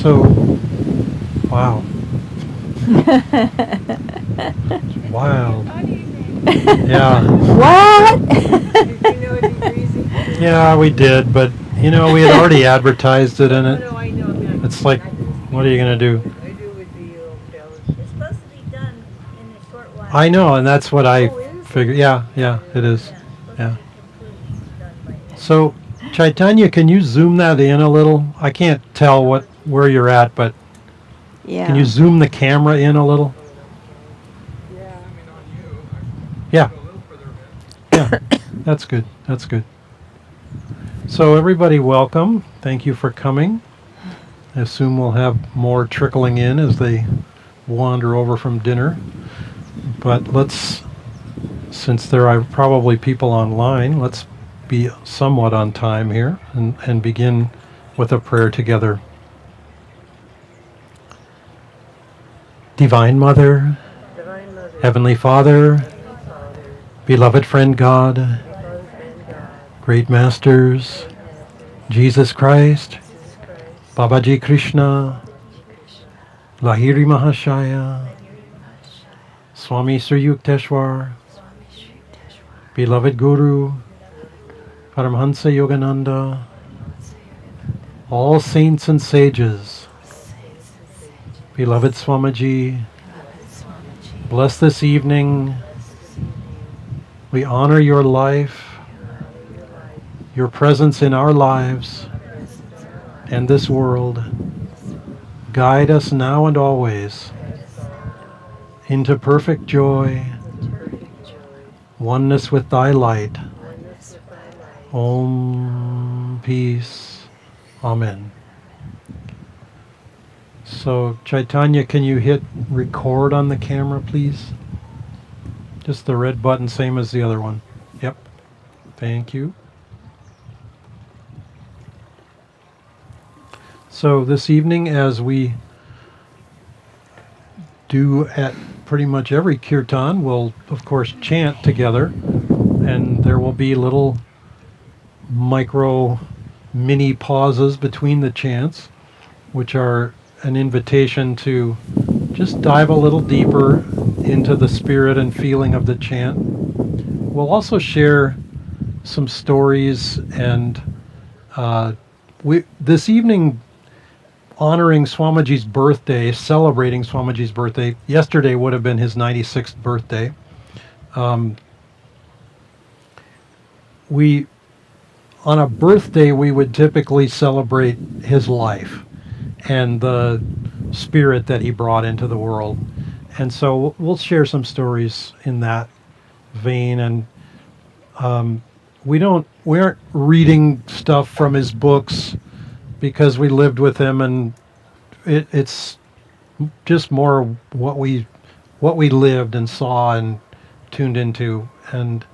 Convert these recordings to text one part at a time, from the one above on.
So, wow. Wild. Yeah. What? Yeah, we did, but we had already advertised it, and it's like, what are you going to do? It's supposed to be done in a short while. I know, and that's what I figured. Yeah, it is. Yeah. So, Chaitanya, can you zoom that in a little? I can't tell where you're at, but can you zoom the camera in a little? Yeah. Yeah. That's good. That's good. So everybody, welcome. Thank you for coming. I assume we'll have more trickling in as they wander over from dinner. But since there are probably people online, let's be somewhat on time here and begin with a prayer together. Divine Mother, Heavenly Father, beloved friend God, great masters, Jesus Christ, Babaji Krishna, Lahiri Mahasaya, Swami Yukteswar, beloved Guru, Paramhansa Yogananda, all saints and sages, beloved Swamiji, bless this evening. We honor your life, your presence in our lives and this world. Guide us now and always into perfect joy, oneness with thy light. Om, peace. Amen. So, Chaitanya, can you hit record on the camera, please? Just the red button, same as the other one. Yep. Thank you. So this evening, as we do at pretty much every kirtan, we'll, of course, chant together. And there will be little micro mini pauses between the chants, which are an invitation to just dive a little deeper into the spirit and feeling of the chant. We'll also share some stories, and this evening, honoring Swamiji's birthday, celebrating Swamiji's birthday. Yesterday would have been his 96th birthday. On a birthday, we would typically celebrate his life and the spirit that he brought into the world. And so we'll share some stories in that vein. And we aren't reading stuff from his books because we lived with him, and it's just more what we lived and saw and tuned into. And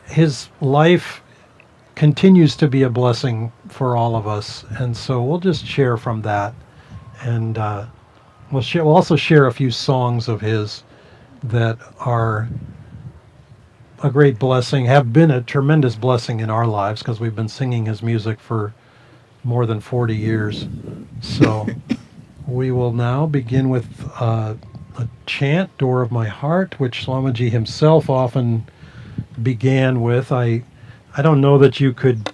his life continues to be a blessing for all of us, and so we'll just share from that, and we'll also share a few songs of his that are a great blessing, have been a tremendous blessing in our lives, because we've been singing his music for more than 40 years. So we will now begin with a chant, Door of My Heart, which Swamiji himself often began with. I don't know that you could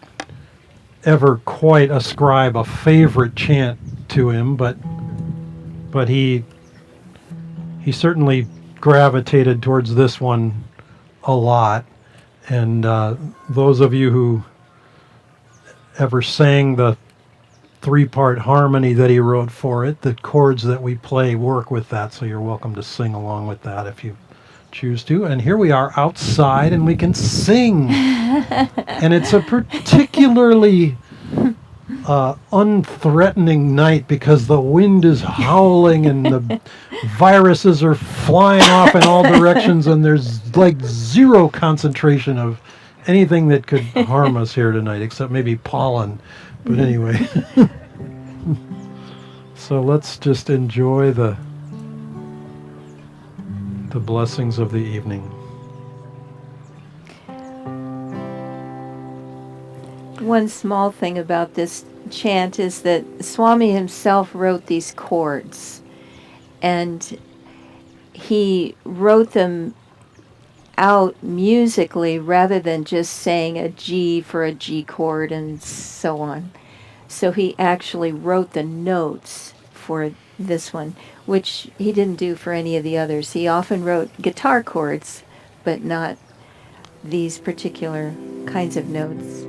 ever quite ascribe a favorite chant to him, but he certainly gravitated towards this one a lot. And those of you who ever sang the 3-part harmony that he wrote for it, the chords that we play work with that, so you're welcome to sing along with that if you choose to. And here we are outside, and we can sing. And it's a particularly unthreatening night because the wind is howling and the viruses are flying off in all directions, and there's like zero concentration of anything that could harm us here tonight, except maybe pollen. But anyway, so let's just enjoy the blessings of the evening. one small thing about this chant is that Swami himself wrote these chords, and he wrote them out musically rather than just saying a G for a G chord and so on. So he actually wrote the notes for this one, which he didn't do for any of the others. He often wrote guitar chords, but not these particular kinds of notes.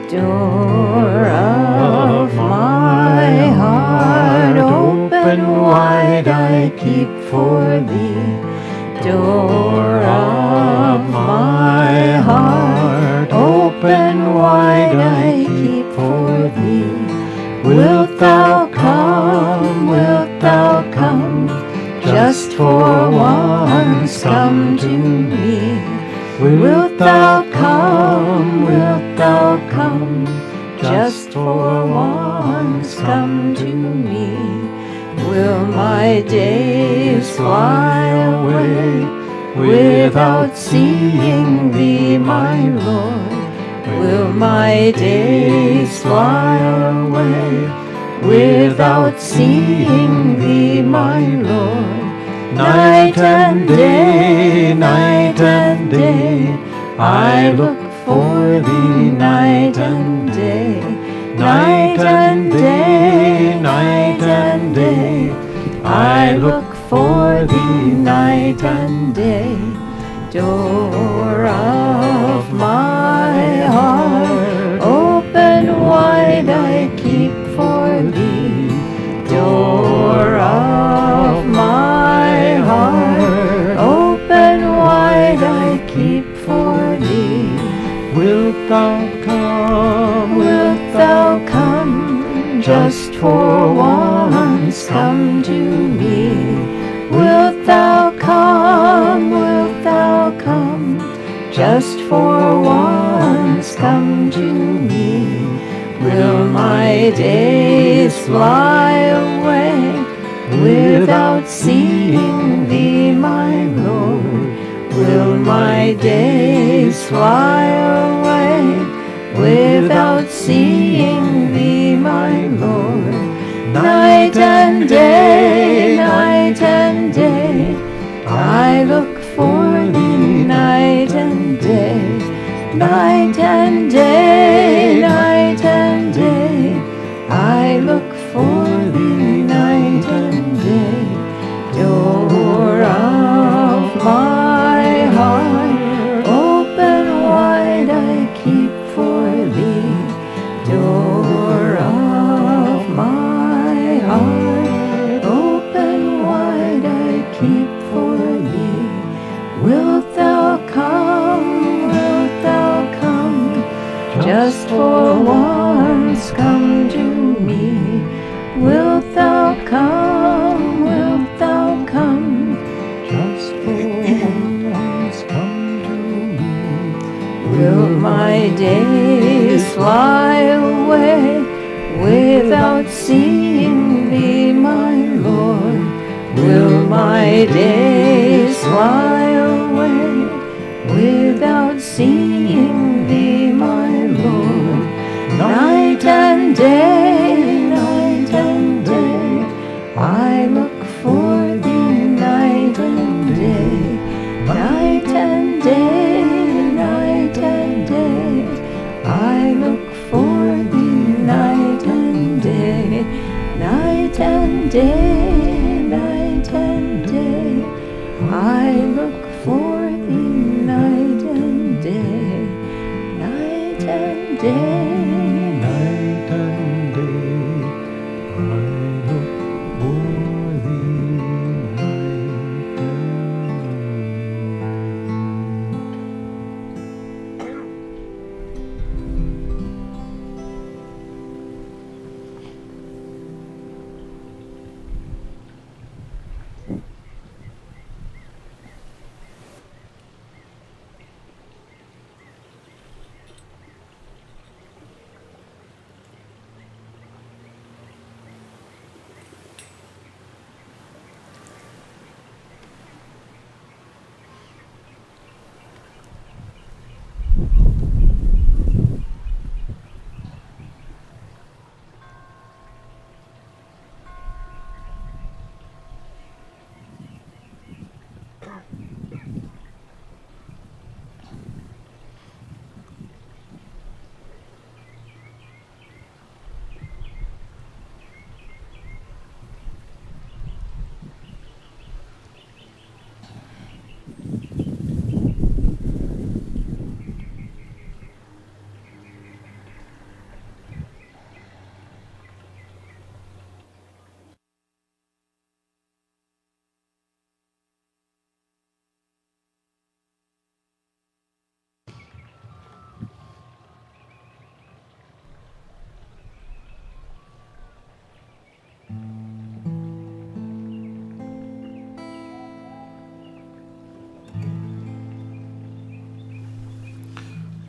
Door of my heart, open wide I keep for thee. Door of my heart, open wide I keep for thee. Wilt thou come, just for once come to me? Wilt thou come, just for once come to me? Will my days fly away without seeing thee, my Lord? Will my days fly away without seeing thee, my Lord? Night and day, I look for thee, night and day. Night and day, I look for thee, night and day. Door of my heart, open wide I keep for thee. Door of my heart, open wide I keep for thee. Wilt thou come, just for once come to me? Wilt thou come, just for once come to me? Will my days fly away without seeing thee, my Lord? Will my days fly away without seeing thee, my Lord? Night and day, I look for thee, night and day. Night and day, I look for thee, night and day. Door of my heart, open wide I keep for thee. Door of my heart, open wide I keep for thee. Wilt thou come, just for once come to me? Wilt thou come, just for once come to me? Will my days fly away without seeing thee, my Lord? Will my days fly away without seeing thee, my Lord? Night and day, I look for thee, night and day. Night and day, I look for thee, night and day. Night and day, I look for thee, night and day. Night and day.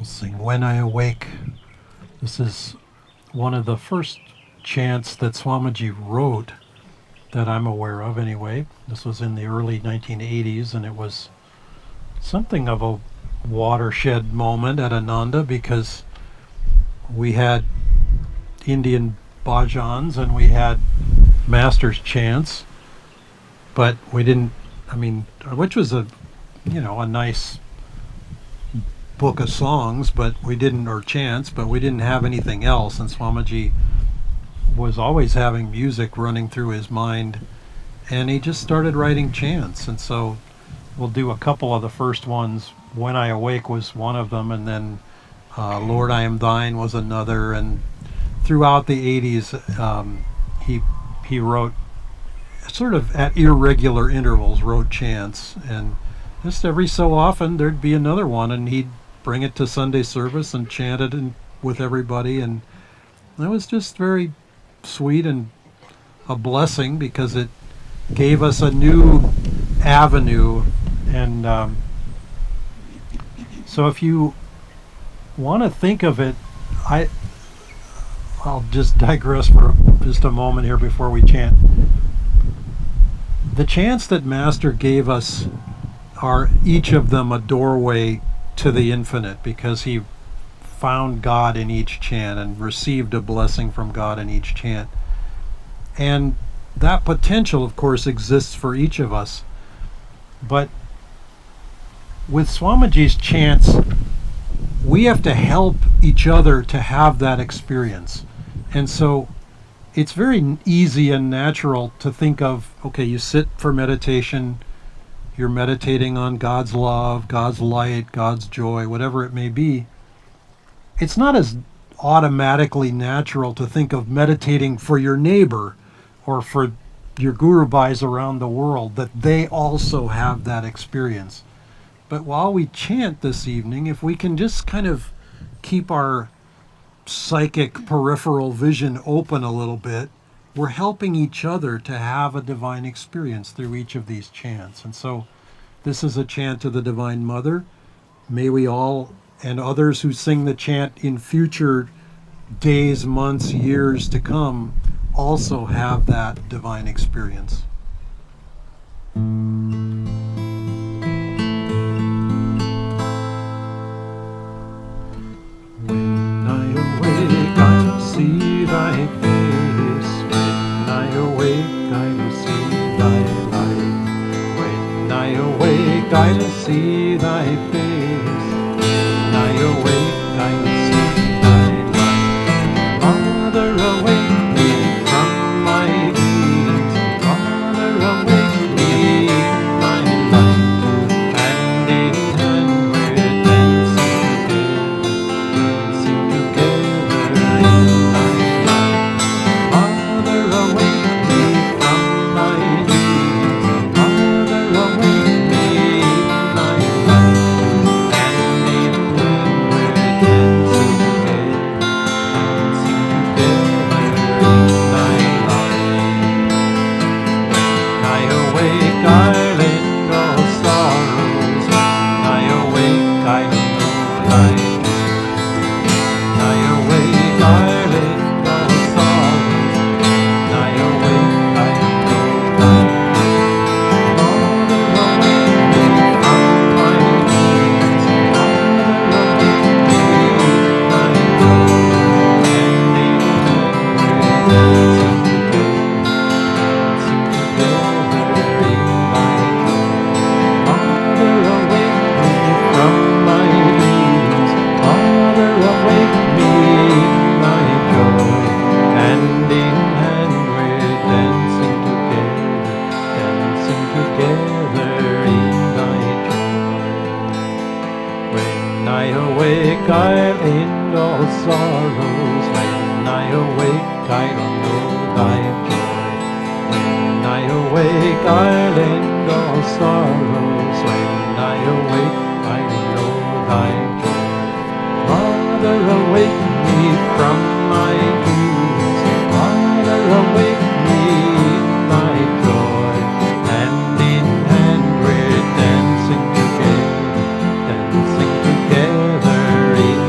Sing When I Awake. This is one of the first chants that Swamiji wrote that I'm aware of anyway. This was in the early 1980s, and it was something of a watershed moment at Ananda because we had Indian bhajans and we had master's chants, but we didn't, which was a nice book of songs, or chants, but we didn't have anything else. And Swamiji was always having music running through his mind, and he just started writing chants. And so we'll do a couple of the first ones. When I Awake was one of them, and then Lord I Am Thine was another. And throughout the 80s, he wrote, sort of at irregular intervals, wrote chants, and just every so often there'd be another one, and he'd bring it to Sunday service and chant it with everybody. And that was just very sweet and a blessing because it gave us a new avenue. And so if you want to think of it, I'll just digress for just a moment here before we chant. The chants that Master gave us are each of them a doorway to the infinite, because he found God in each chant and received a blessing from God in each chant. And that potential, of course, exists for each of us. But with Swamiji's chants, we have to help each other to have that experience. And so it's very easy and natural to think of, okay, you sit for meditation, you're meditating on God's love, God's light, God's joy, whatever it may be. It's not as automatically natural to think of meditating for your neighbor or for your guru bhais around the world, that they also have that experience. But while we chant this evening, if we can just kind of keep our psychic peripheral vision open a little bit, we're helping each other to have a divine experience through each of these chants. And so this is a chant to the Divine Mother. May we all, and others who sing the chant in future days, months, years to come, also have that divine experience. When I awake, I will see thy face. When I awake, I will see thy light. When I awake, I will see thy face. When I awake, I will see thy light. Mother, awake me from my dreams. Mother, awake me, my light. Hand in hand we're dancing together in thy light. Mother, awake me from my dreams. Mother, awake me, my light. Hand in hand we're dancing together in thy light. When I awake, I'll end all sorrows. When I awake, I'll know thy joy. When I awake, I'll end all sorrows. When I awake, I'll know thy joy. Mother, awake me from my dreams. Mother, awake me, my joy. Hand in hand we're dancing together in thy joy. Mother, awake me from my dreams. Mother, awake me, my joy. Hand in hand we're dancing together in thy joy. When I awake, I'll end all sorrows. When I awake, I'll know thy joy. When I awake, I'll end all sorrows. When I awake, I'll know thy joy. Mother, awake me from my dreams. Mother, awake me, my joy. Hand in hand we're dancing together in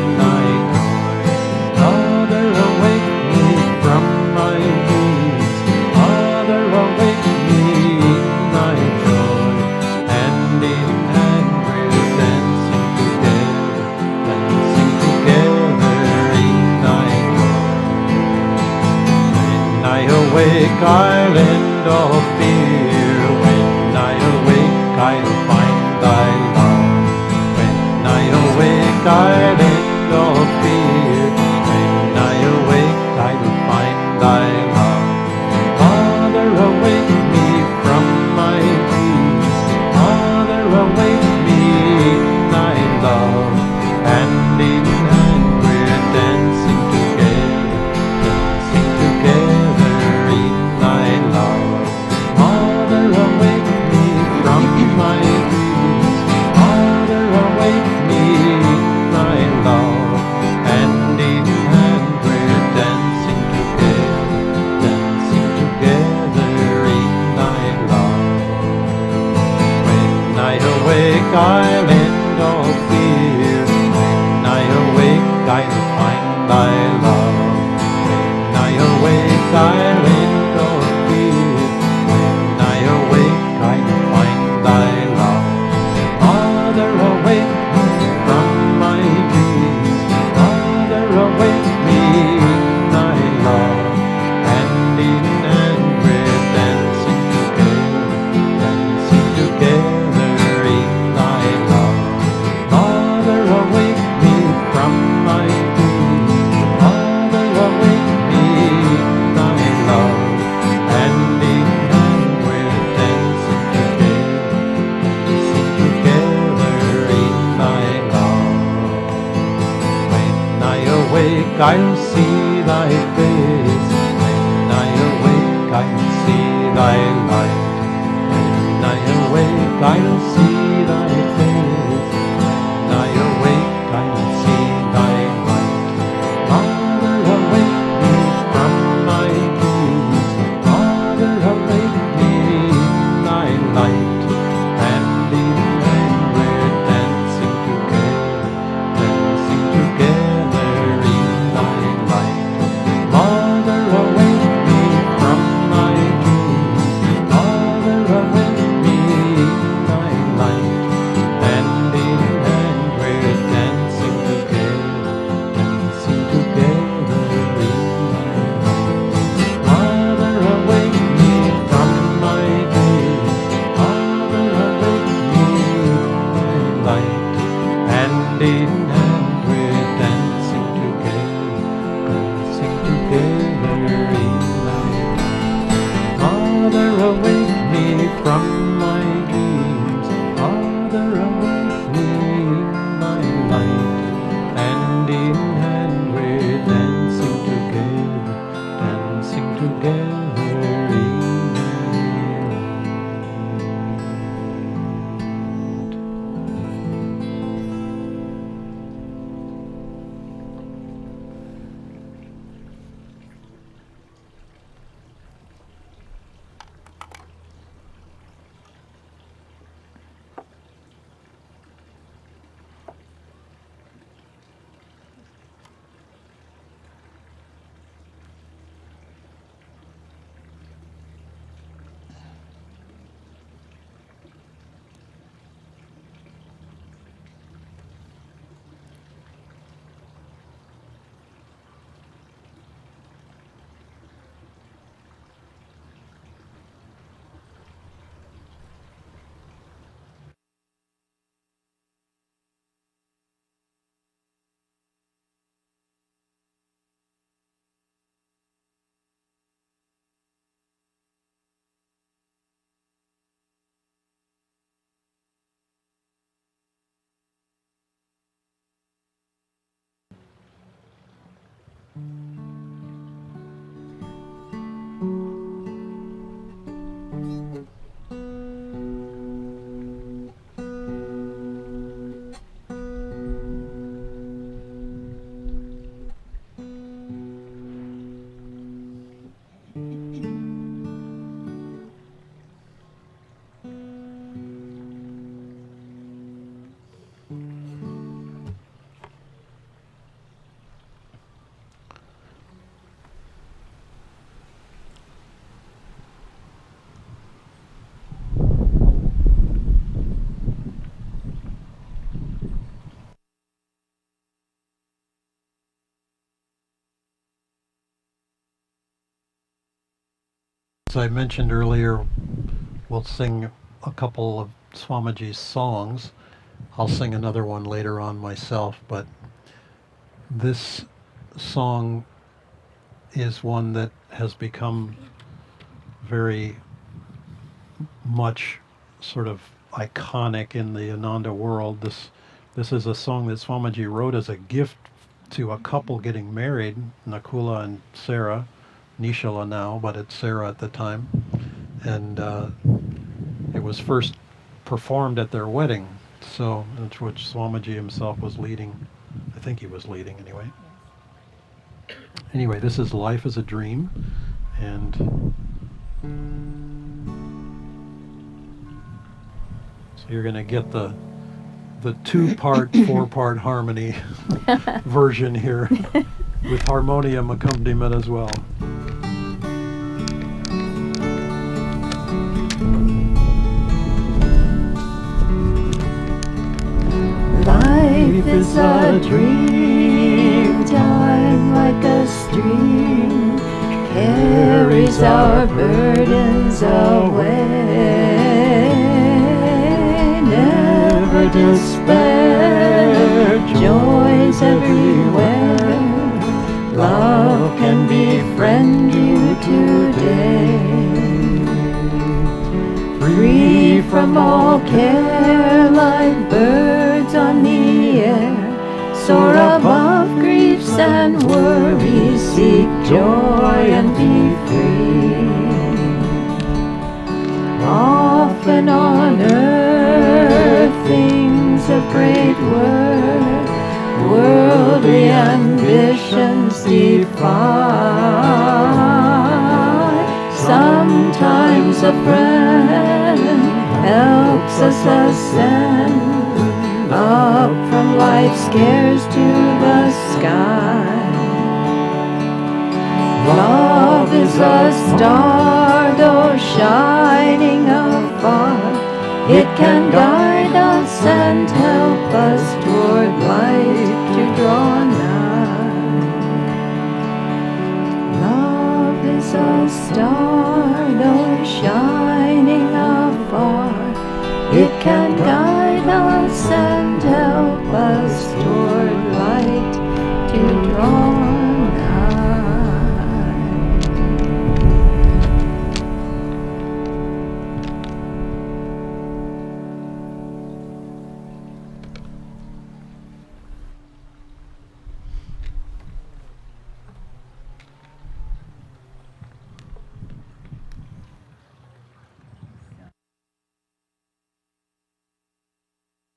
awake, I'll end all fear. When I awake, I'll find thy love. When I awake, I'll end all fear. When I awake, I'll find thy love. Father, awake me from my dreams. Father, awake me in thy love. Hand in hand we're dancing together in thy love. Father, awake me from my dreams. Father, awake me in thy love. Hand in hand we're dancing together in thy love. When I awake, I'll end all fear. When I awake, I'll find thy love. When I awake, I'll end all fear. When I awake, I'll find thy love. Father, awake me from my dreams. Father, awake me in thy love. Hand in hand we're dancing together in thy love. Father, awake me from my dreams. Father, awake me in thy love. Hand in hand we're dancing together in thy love. When I awake, I'll see thy face. When I awake, I'll see thy light. When I awake, I'll see thy face. When I awake, I'll see thy light. Father, awake me from my dreams. Father, awake me in thy light. Hand in hand we're dancing together in thy light. Father, awake me from my dreams. Father, awake me in thy light. Hand in hand we're dancing together in thy light. Father, awake me from my dreams. Father, awake me in thy light. Hand in hand we're dancing together in thy light. Father, awake me from my dreams. Father, awake me in thy light. Hand in hand we're dancing together in As I mentioned earlier, we'll sing a couple of Swamiji's songs. I'll sing another one later on myself, but this song is one that has become very much sort of iconic in the Ananda world. This is a song that Swamiji wrote as a gift to a couple getting married, Nakula and Sarah, Nishala now, but it's Sarah at the time. And it was first performed at their wedding, so which Swamiji himself was leading. I think he was leading anyway. Anyway, this is Life is a Dream, and so you're going to get the two-part, four-part harmony version here with harmonium accompaniment as well. Life is a dream, time like a stream carries our burdens away. Never despair, joys everywhere. Love can befriend you today. Free from all care, like birds on the air, soar above griefs and worries, seek joy and be free. Often on earth things of great worth, worldly ambitions defy. Sometimes a friend helps us ascend up from life's cares to the sky. Love is a star, though shining afar. It can guide us and help us toward light to draw nigh. Love is a star, though shining afar. It can guide us and help us toward light to draw nigh.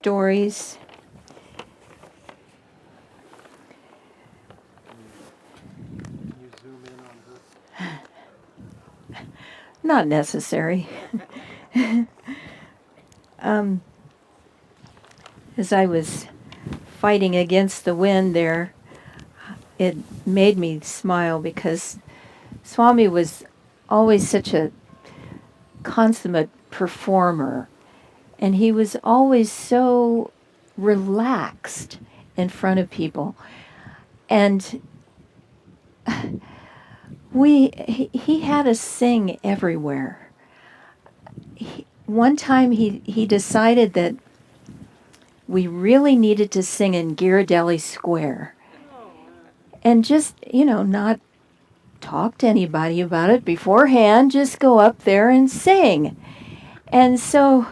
Stories. Not necessary. As I was fighting against the wind there, it made me smile because Swami was always such a consummate performer, and he was always so relaxed in front of people. And he had us sing everywhere. One time he decided that we really needed to sing in Ghirardelli Square. And just, not talk to anybody about it beforehand, just go up there and sing. And so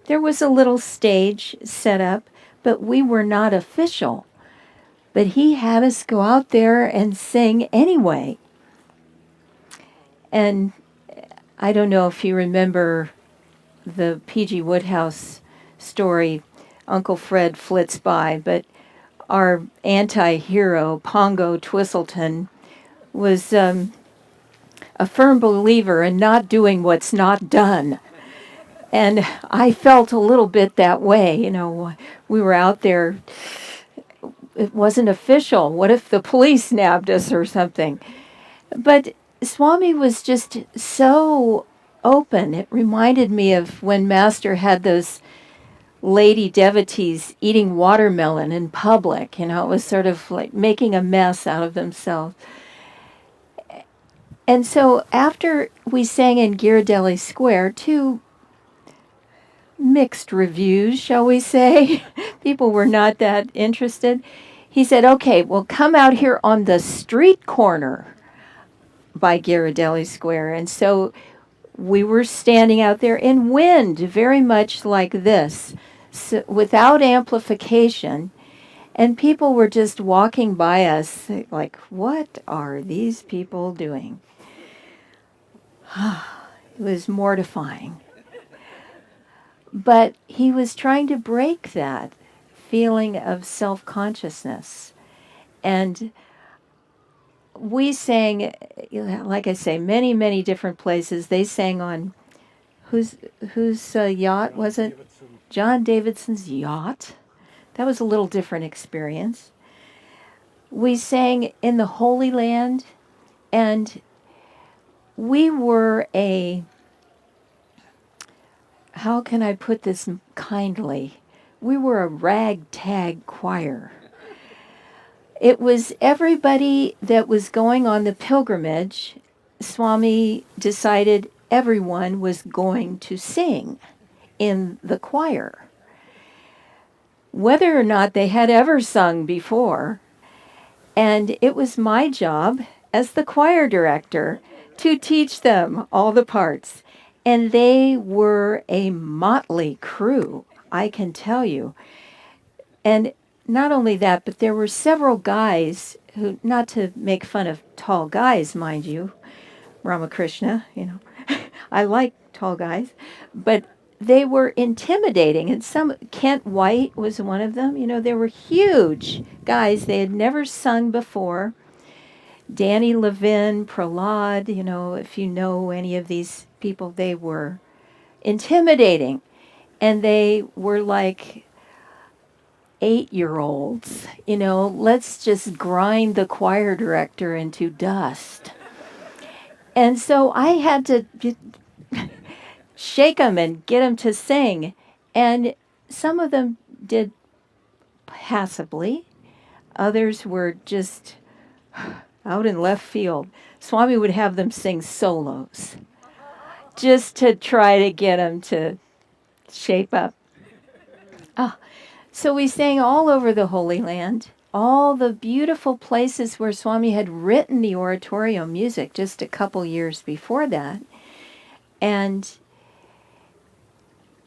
there was a little stage set up, but we were not official. But he had us go out there and sing anyway. And I don't know if you remember the P.G. Woodhouse story, Uncle Fred flits by, but our anti-hero, Pongo Twistleton, was a firm believer in not doing what's not done. And I felt a little bit that way. We were out there. It wasn't official. What if the police nabbed us or something? But Swami was just so open. It reminded me of when Master had those lady devotees eating watermelon in public. It was sort of like making a mess out of themselves. And so after we sang in Ghirardelli Square, two mixed reviews, shall we say, people were not that interested. He said, okay, well, come out here on the street corner by Ghirardelli Square. And so we were standing out there in wind, very much like this, so, without amplification. And people were just walking by us like, what are these people doing? It was mortifying. But he was trying to break that feeling of self-consciousness. And we sang, like I say, many, many different places. They sang on whose yacht was it? John Davidson's yacht. That was a little different experience. We sang in the Holy Land, and we were how can I put this kindly? We were a ragtag choir. It was everybody that was going on the pilgrimage. Swami decided everyone was going to sing in the choir. Whether or not they had ever sung before, and it was my job as the choir director to teach them all the parts. And they were a motley crew, I can tell you. And not only that, but there were several guys who, not to make fun of tall guys, mind you, Ramakrishna, I like tall guys, but they were intimidating. And Kent White was one of them. They were huge guys. They had never sung before. Danny Levin, Prahlad, if you know any of these people, they were intimidating. And they were like 8-year-olds, let's just grind the choir director into dust. And so I had to shake them and get them to sing. And some of them did passably. Others were just out in left field. Swami would have them sing solos just to try to get them to shape up. So we sang all over the Holy Land, all the beautiful places where Swami had written the oratorio music just a couple years before that. And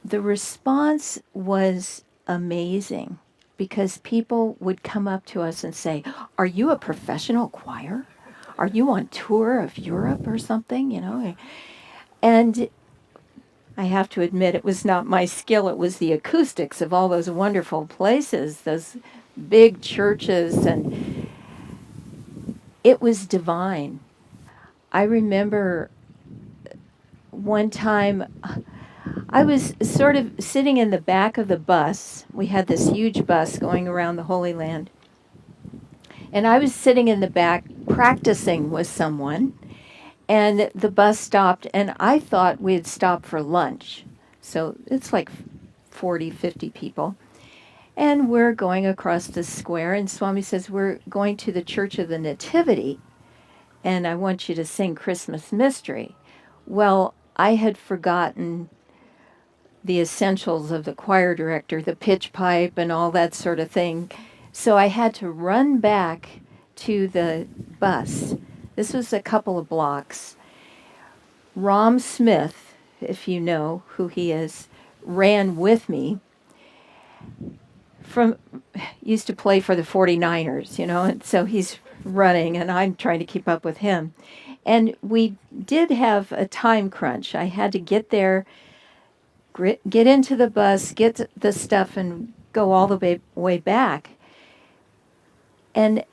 the response was amazing because people would come up to us and say, are you a professional choir? Are you on tour of Europe or something? And I have to admit, it was not my skill. It was the acoustics of all those wonderful places, those big churches, and it was divine. I remember one time I was sort of sitting in the back of the bus. We had this huge bus going around the Holy Land. And I was sitting in the back practicing with someone. And the bus stopped, and I thought we had stopped for lunch. So it's like 40, 50 people. And we're going across the square, and Swami says, we're going to the Church of the Nativity, and I want you to sing Christmas Mystery. Well, I had forgotten the essentials of the choir director, the pitch pipe and all that sort of thing. So I had to run back to the bus. This was a couple of blocks. Ram Smith, if you know who he is, ran with me. Used to play for the 49ers, and so he's running and I'm trying to keep up with him. And we did have a time crunch. I had to get there, get into the bus, get the stuff, and go all the way back. And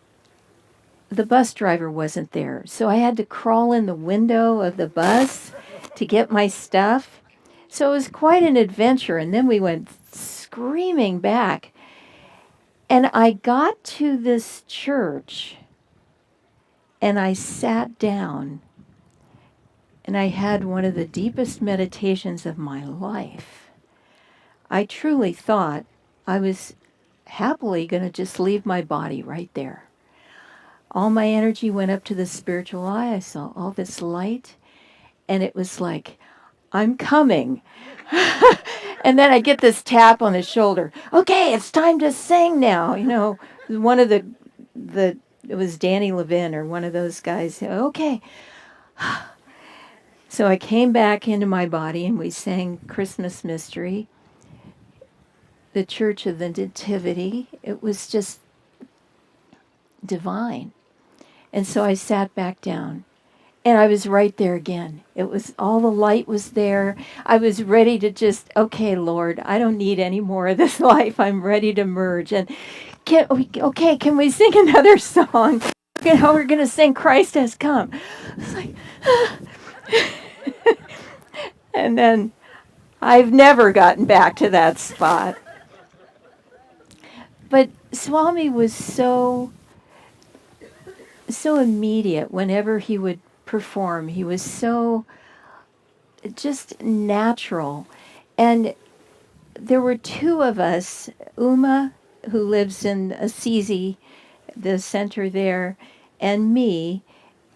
the bus driver wasn't there. So I had to crawl in the window of the bus to get my stuff. So it was quite an adventure. And then we went screaming back. And I got to this church and I sat down and I had one of the deepest meditations of my life. I truly thought I was happily going to just leave my body right there. all my energy went up to the spiritual eye. I saw all this light, and it was like, I'm coming. And then I get this tap on the shoulder. Okay, it's time to sing now. One of the it was Danny Levin or one of those guys. Okay. So I came back into my body and we sang Christmas Mystery, the Church of the Nativity. It was just divine. And so I sat back down. And I was right there again. It was all the light was there. I was ready to just, okay, Lord, I don't need any more of this life. I'm ready to merge. And can we sing another song? We're going to sing Christ Has Come. It's like, and then I've never gotten back to that spot. But Swami was so immediate whenever he would perform. He was so just natural. And there were two of us, Uma, who lives in Assisi, the center there, and me,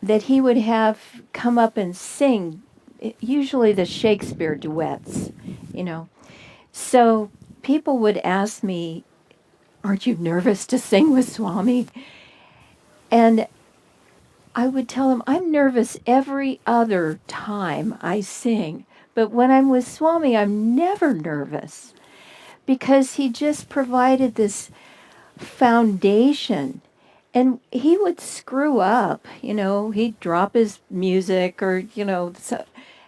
that he would have come up and sing, usually the Shakespeare duets, So people would ask me, aren't you nervous to sing with Swami? And I would tell them, I'm nervous every other time I sing. But when I'm with Swami, I'm never nervous because he just provided this foundation. And he would screw up, he'd drop his music or,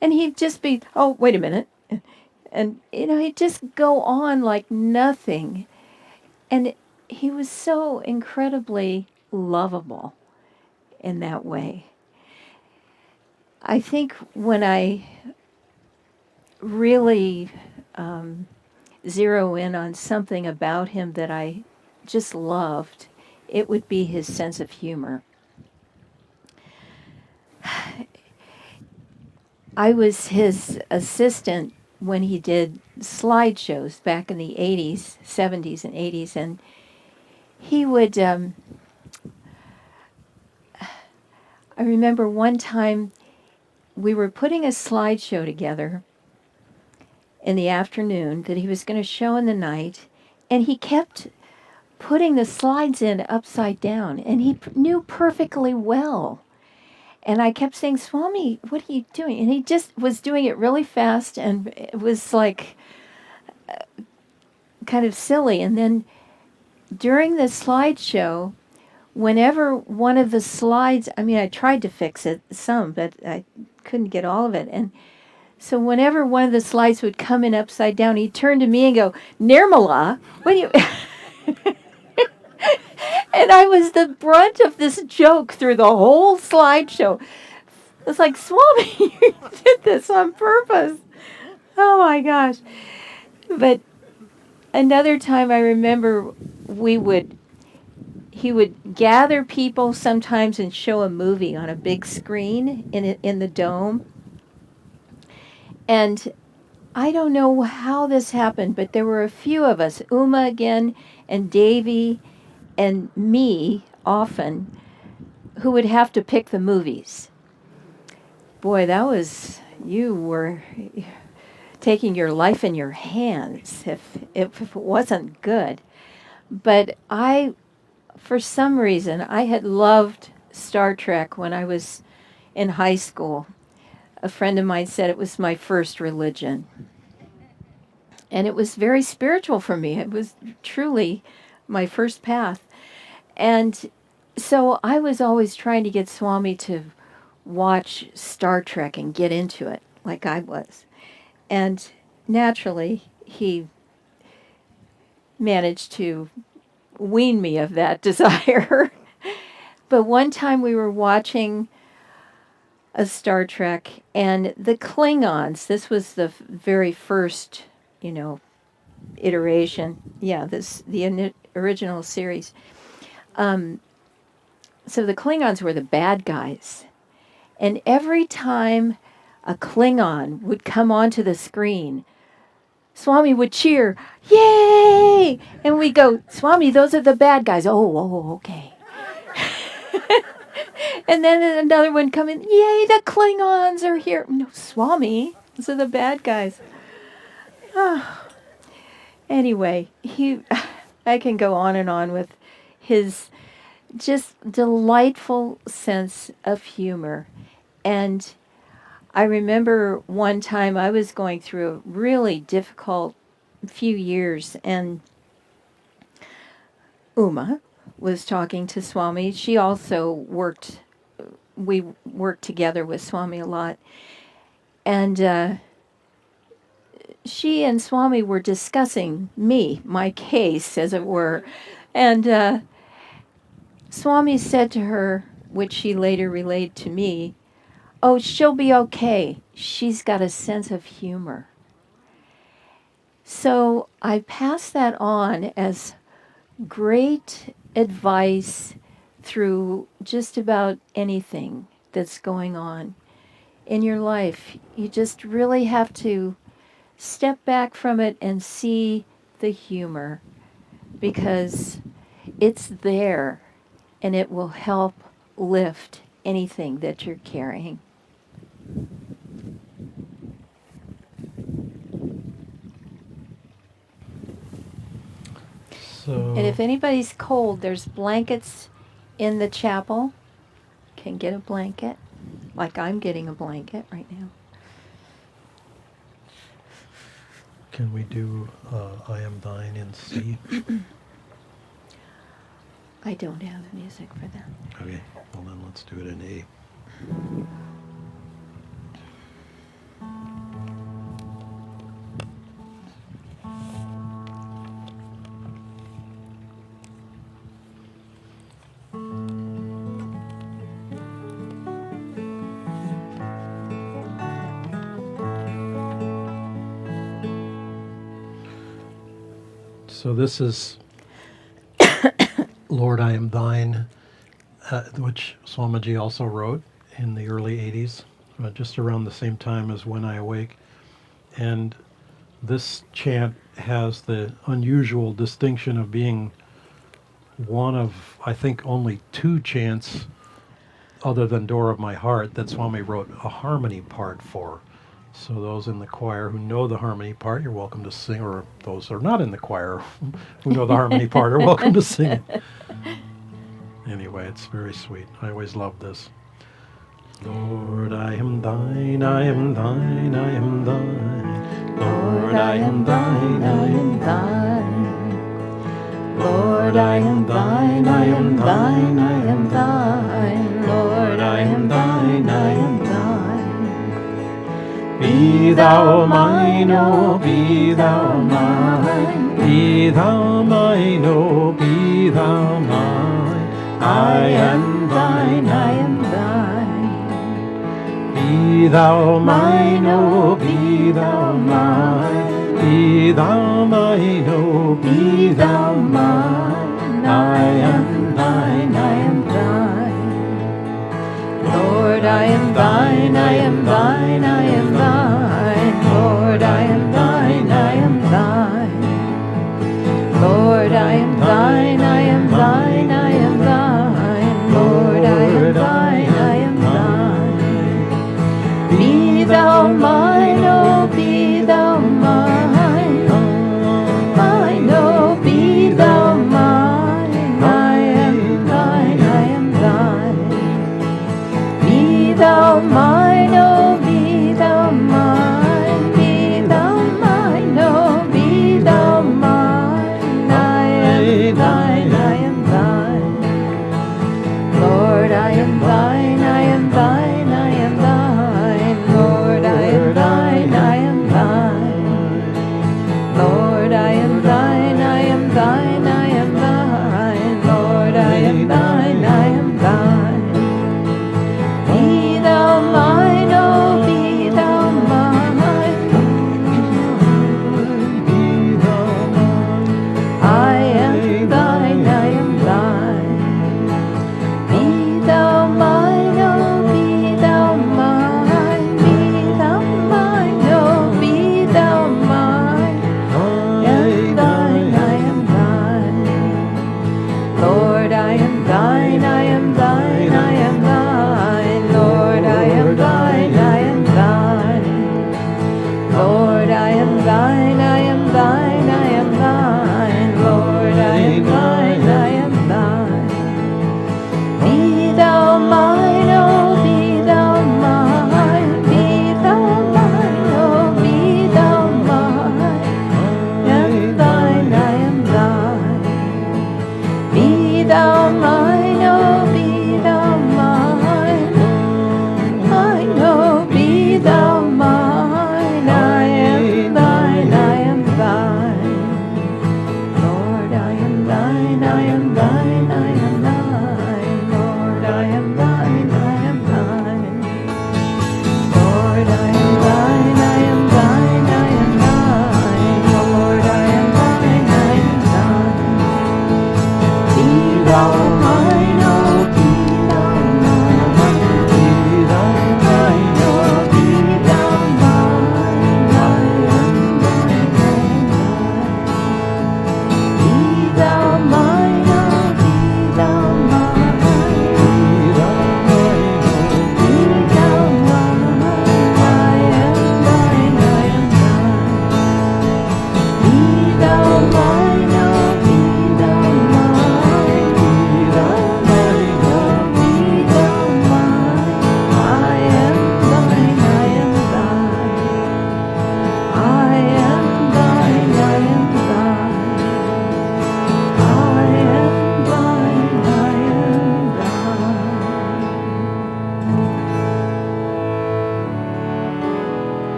and he'd just be, oh, wait a minute. And, he'd just go on like nothing. And he was so incredibly lovable in that way. I think when I really zero in on something about him that I just loved, it would be his sense of humor. I was his assistant when he did slideshows back in the 80s, 70s and 80s, and he would, I remember one time we were putting a slideshow together in the afternoon that he was going to show in the night, and he kept putting the slides in upside down, and he knew perfectly well. And I kept saying, Swami, what are you doing? And he just was doing it really fast, and it was like kind of silly. And then during the slideshow, whenever one of the slides, I tried to fix it some, but I couldn't get all of it. And so whenever one of the slides would come in upside down, he'd turn to me and go, Nirmala, what do you... And I was the brunt of this joke through the whole slideshow. It's like, Swami, you did this on purpose. Oh my gosh. But another time I remember he would gather people sometimes and show a movie on a big screen in the dome. And I don't know how this happened, but there were a few of us, Uma again and Davy and me often, who would have to pick the movies. Boy, you were taking your life in your hands if it wasn't good. But for some reason, I had loved Star Trek when I was in high school. A friend of mine said it was my first religion. And it was very spiritual for me. It was truly my first path. And so I was always trying to get Swami to watch Star Trek and get into it like I was. And naturally, he managed to wean me of that desire. But one time we were watching a Star Trek, and the Klingons, this was the very first, iteration. Yeah, the original series. So the Klingons were the bad guys. And every time a Klingon would come onto the screen, Swami would cheer, yay! And we go, Swami, those are the bad guys. Oh, okay. And then another one come in, yay, the Klingons are here. No, Swami, those are the bad guys. Anyway, I can go on and on with his just delightful sense of humor. And I remember one time I was going through a really difficult few years, and Uma was talking to Swami. She also we worked together with Swami a lot. And she and Swami were discussing me, my case, as it were. And Swami said to her, which she later relayed to me, "Oh, she'll be okay. She's got a sense of humor." So I pass that on as great advice through just about anything that's going on in your life. You just really have to step back from it and see the humor, because it's there and it will help lift anything that you're carrying. So, And if anybody's cold, there's blankets in the chapel. Can get a blanket, like I'm getting a blanket right now. can we do I Am Thine in C? I don't have music for that. Okay, well then let's do it in A. So this is Lord, I Am Thine, which Swamiji also wrote in the early 80s, just around the same time as When I Awake. And this chant has the unusual distinction of being one of, I think, only two chants other than Door of My Heart that Swami wrote a harmony part for. So those in the choir who know the harmony part, you're welcome to sing, or those who are not in the choir who know the harmony part are welcome to sing it. Anyway, it's very sweet. I always love this. Lord, I am thine, I am thine, I am thine. Lord, I am thine, I am thine. Lord, I am thine, I am thine, I am thine. Lord, I am thine, I am thine. Be thou mine, oh, be thou mine. Be thou mine, oh, be thou mine. I am thine, I am thine. Be thou mine, oh, be thou mine. Be thou mine, oh, be thou mine. I am thine, I am thine. Lord, I am thine, I am thine, I am thine. Lord, I am thine, I am thine. Lord, I am thine, I am thine, I am thine. Lord, I am thine, I am thine. Be thou mine, oh, be thou mine. Mine, oh, be thou mine. I am thine, I am thine. Be thou mine.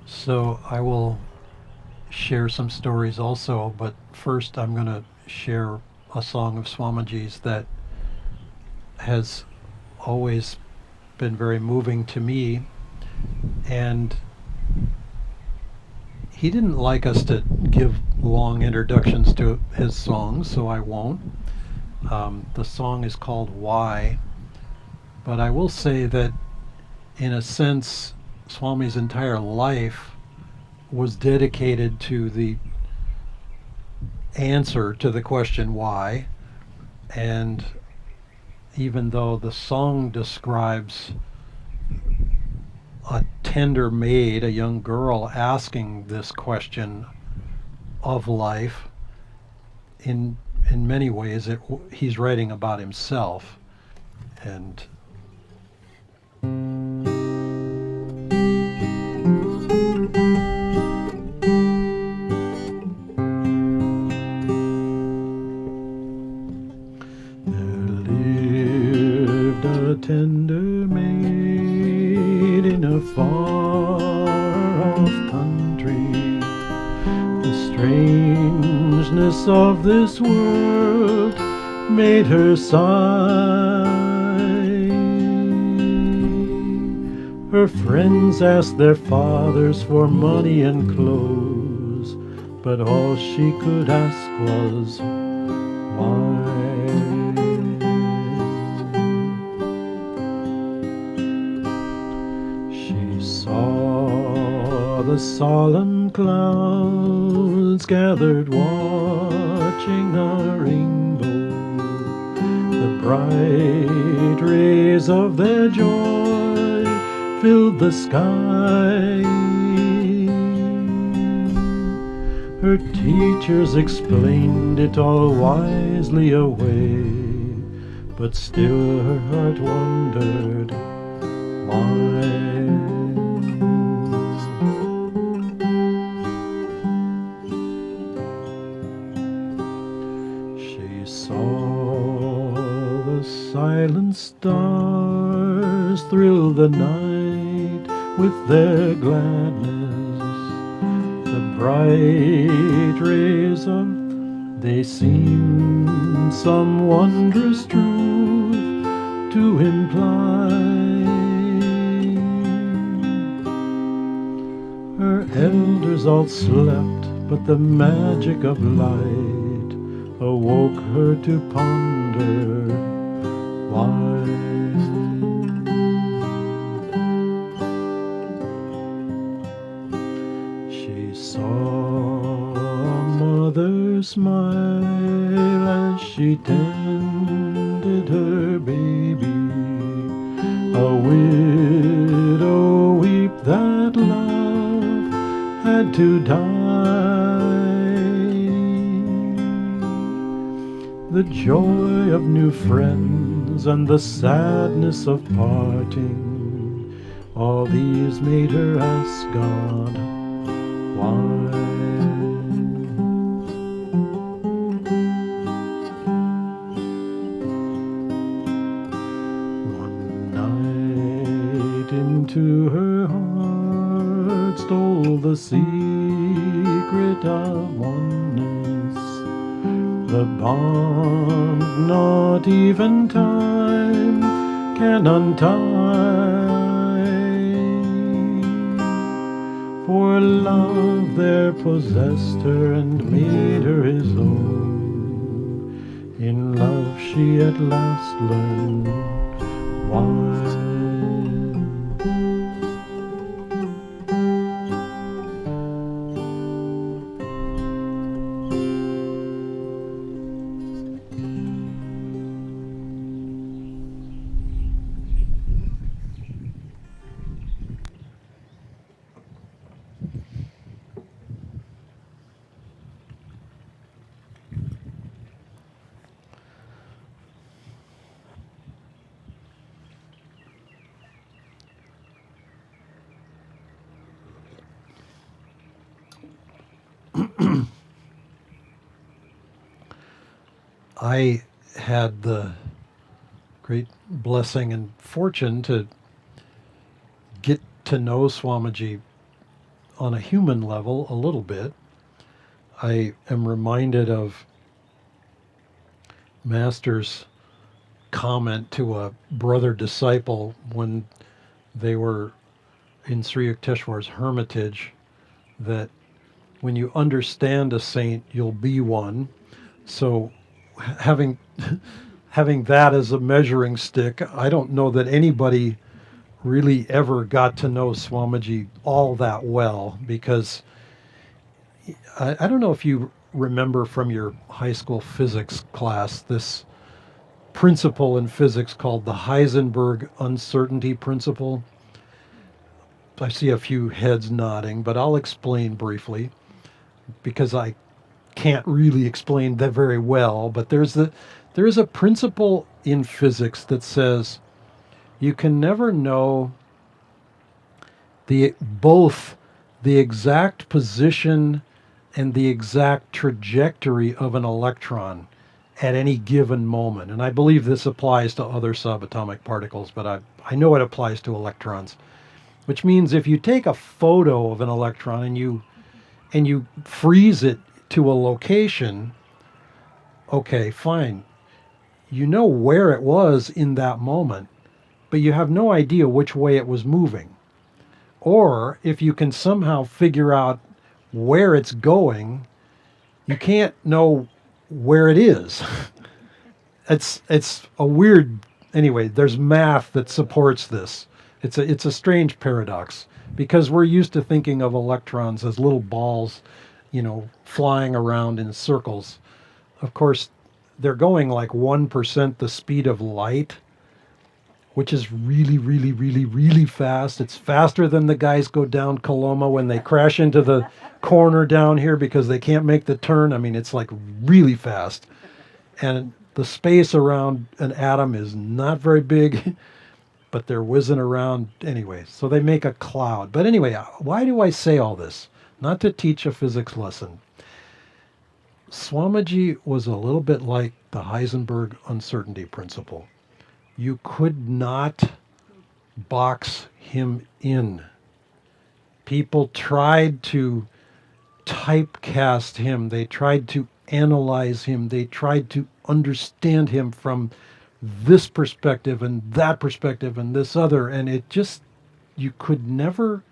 So I will share some stories also, but first I'm going to share a song of Swamiji's that has always been very moving to me. And he didn't like us to give long introductions to his songs, so I won't. The song is called Why, but I will say that in a sense, Swami's entire life was dedicated to the answer to the question why. And even though the song describes a tender maid, a young girl, asking this question of life, in many ways he's writing about himself. And tender maid in a far-off country. The strangeness of this world made her sigh. Her friends asked their fathers for money and clothes, but all she could ask was, why? The solemn clouds gathered watching a rainbow. The bright rays of their joy filled the sky. Her teachers explained it all wisely away, but still her heart wondered why. Silent stars thrill the night with their gladness. The bright rays of they seem some wondrous truth to imply. Her elders all slept, but the magic of light awoke her to ponder why. She saw a mother smile as she tended her baby, a widow weep that love had to die. The joy of new friends and the sadness of parting, all these made her ask God, why? One night into her heart stole the secret of oneness, the bond not even time can untie. For love there possessed her and made her his own. In love she at last learned why. I had the great blessing and fortune to get to know Swamiji on a human level a little bit. I am reminded of Master's comment to a brother disciple when they were in Sri Yukteswar's hermitage, that when you understand a saint, you'll be one. So having having that as a measuring stick, I don't know that anybody really ever got to know Swamiji all that well, because I don't know if you remember from your high school physics class this principle in physics called the Heisenberg uncertainty principle. I see a few heads nodding, but I'll explain briefly because I can't really explain that very well. But there's a principle in physics that says you can never know both the exact position and the exact trajectory of an electron at any given moment. And I believe this applies to other subatomic particles, but I know it applies to electrons, which means if you take a photo of an electron and you freeze it to a location, okay, fine. You know where it was in that moment, but you have no idea which way it was moving. Or if you can somehow figure out where it's going, you can't know where it is. It's a weird, anyway, there's math that supports this. It's a strange paradox, because we're used to thinking of electrons as little balls, flying around in circles. Of course, they're going like 1% the speed of light, which is really, really, really, really fast. It's faster than the guys go down Coloma when they crash into the corner down here because they can't make the turn. I mean, it's like really fast. And the space around an atom is not very big, but they're whizzing around anyway. So they make a cloud. But anyway, why do I say all this? Not to teach a physics lesson. Swamiji was a little bit like the Heisenberg uncertainty principle. You could not box him in. People tried to typecast him. They tried to analyze him. They tried to understand him from this perspective and that perspective and this other. And it just, you could never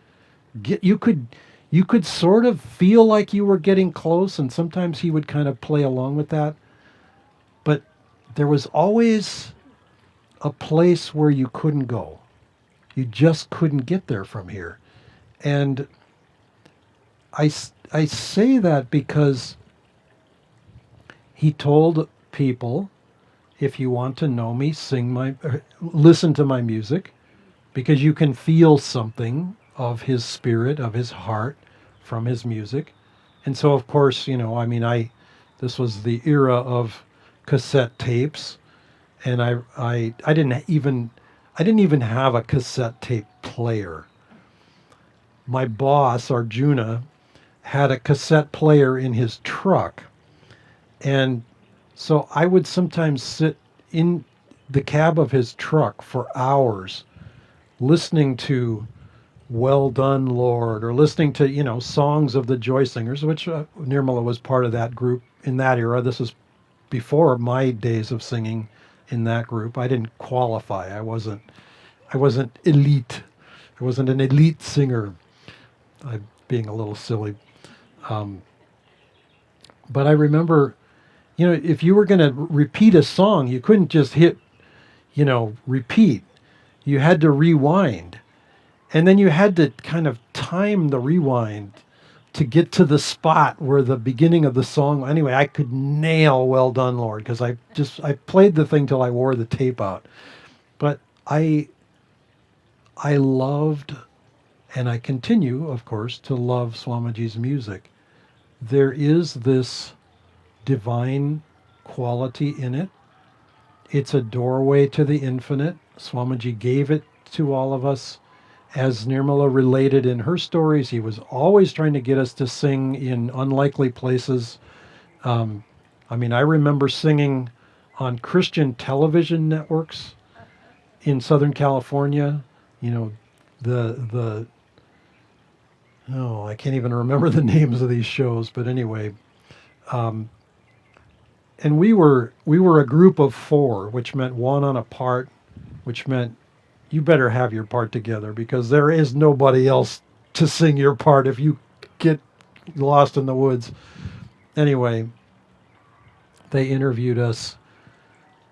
get, you could sort of feel like you were getting close, and sometimes he would kind of play along with that. But there was always a place where you couldn't go. You just couldn't get there from here. And I say that because he told people, if you want to know me, listen to my music, because you can feel something of his spirit, of his heart from his music. And so, of course, this was the era of cassette tapes. And I didn't even have a cassette tape player. My boss, Arjuna, had a cassette player in his truck. And so I would sometimes sit in the cab of his truck for hours listening to Well Done, Lord, or listening to, songs of the Joy Singers, which Nirmala was part of that group in that era. This is before my days of singing in that group. I didn't qualify. I wasn't elite. I wasn't an elite singer. I'm being a little silly. But I remember, if you were going to repeat a song, you couldn't just hit, repeat. You had to rewind. And then you had to kind of time the rewind to get to the spot where the beginning of the song. Anyway, I could nail Well Done, Lord, because I played the thing till I wore the tape out. But I loved, and I continue, of course, to love Swamiji's music. There is this divine quality in it. It's a doorway to the infinite. Swamiji gave it to all of us. As Nirmala related in her stories, he was always trying to get us to sing in unlikely places. Um, I remember singing on Christian television networks in Southern California. You know, the oh, I can't even remember the names of these shows, but anyway, um, and we were a group of four, which meant one on a part, which meant you better have your part together because there is nobody else to sing your part if you get lost in the woods. Anyway, they interviewed us,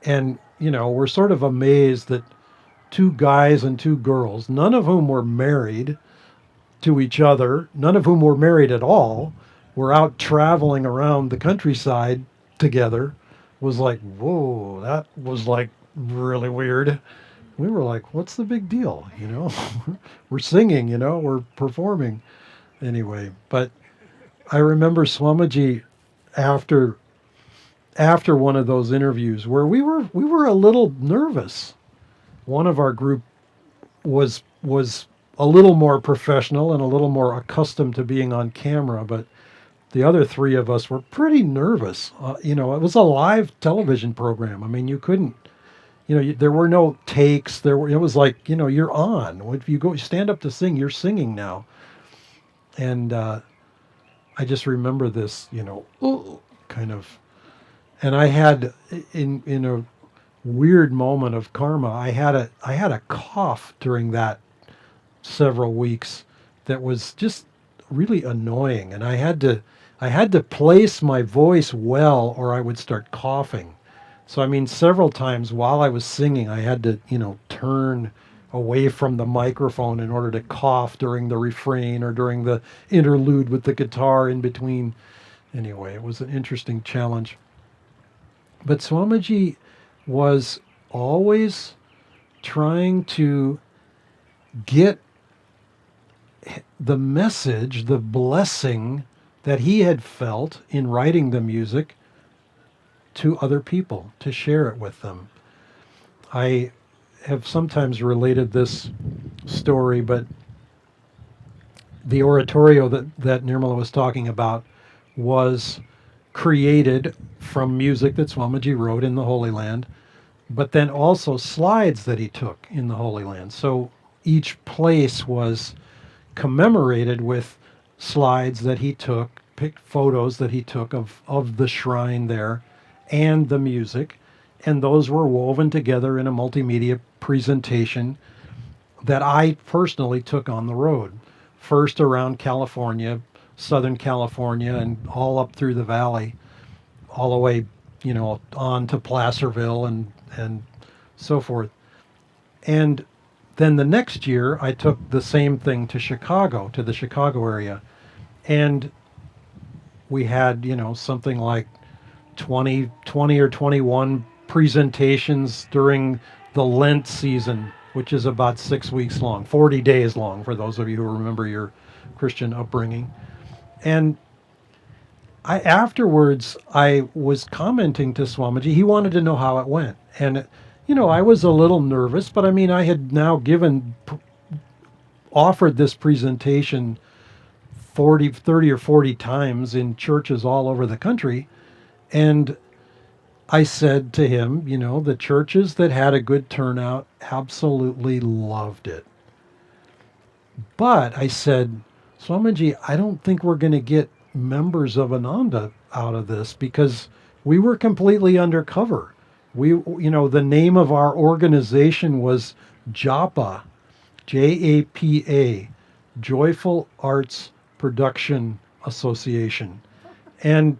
and we're sort of amazed that two guys and two girls, none of whom were married to each other, none of whom were married at all, were out traveling around the countryside together. Was like, whoa, that was like really weird. We were like, what's the big deal? We're singing, we're performing. Anyway, but I remember Swamiji after one of those interviews where we were a little nervous. One of our group was a little more professional and a little more accustomed to being on camera, but the other three of us were pretty nervous. It was a live television program. I mean, you couldn't, there were no takes. It was like, you're on. If you stand up to sing, you're singing now. And I just remember this, kind of, and I had in a weird moment of karma, I had a cough during that several weeks that was just really annoying, and I had to place my voice well or I would start coughing. So several times while I was singing I had to turn away from the microphone in order to cough during the refrain or during the interlude with the guitar in between. Anyway, it was an interesting challenge. But Swamiji was always trying to get the message, the blessing that he had felt in writing the music to other people, to share it with them. I have sometimes related this story, but the oratorio that Nirmala was talking about was created from music that Swamiji wrote in the Holy Land, but then also slides that he took in the Holy Land. So each place was commemorated with slides that he took, picked photos that he took of the shrine there and the music. And those were woven together in a multimedia presentation that I personally took on the road. First around California, Southern California, and all up through the valley, all the way, on to Placerville and so forth. And then the next year, I took the same thing to Chicago, to the Chicago area. And we had, something like 20 or 21 presentations during the Lent season, which is about 6 weeks long, 40 days long, for those of you who remember your Christian upbringing. And afterwards, I was commenting to Swamiji. He wanted to know how it went. And, I was a little nervous, but I had now offered this presentation 30 or 40 times in churches all over the country. And I said to him, the churches that had a good turnout absolutely loved it. But I said, Swamiji, I don't think we're going to get members of Ananda out of this because we were completely undercover. The name of our organization was JAPA, JAPA, Joyful Arts Production Association. And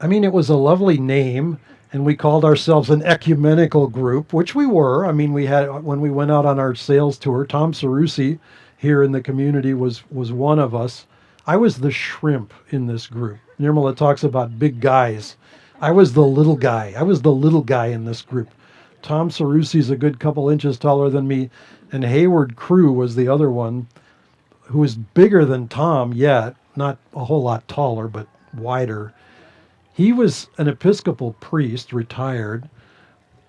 it was a lovely name, and we called ourselves an ecumenical group, which we were. We had, when we went out on our sales tour, Tom Sarusi here in the community was one of us. I was the shrimp in this group. Nirmala talks about big guys. I was the little guy. I was the little guy in this group. Tom Sarusi's a good couple inches taller than me, and Hayward Crew was the other one, who was bigger than Tom yet, not a whole lot taller, but wider. He was an Episcopal priest, retired.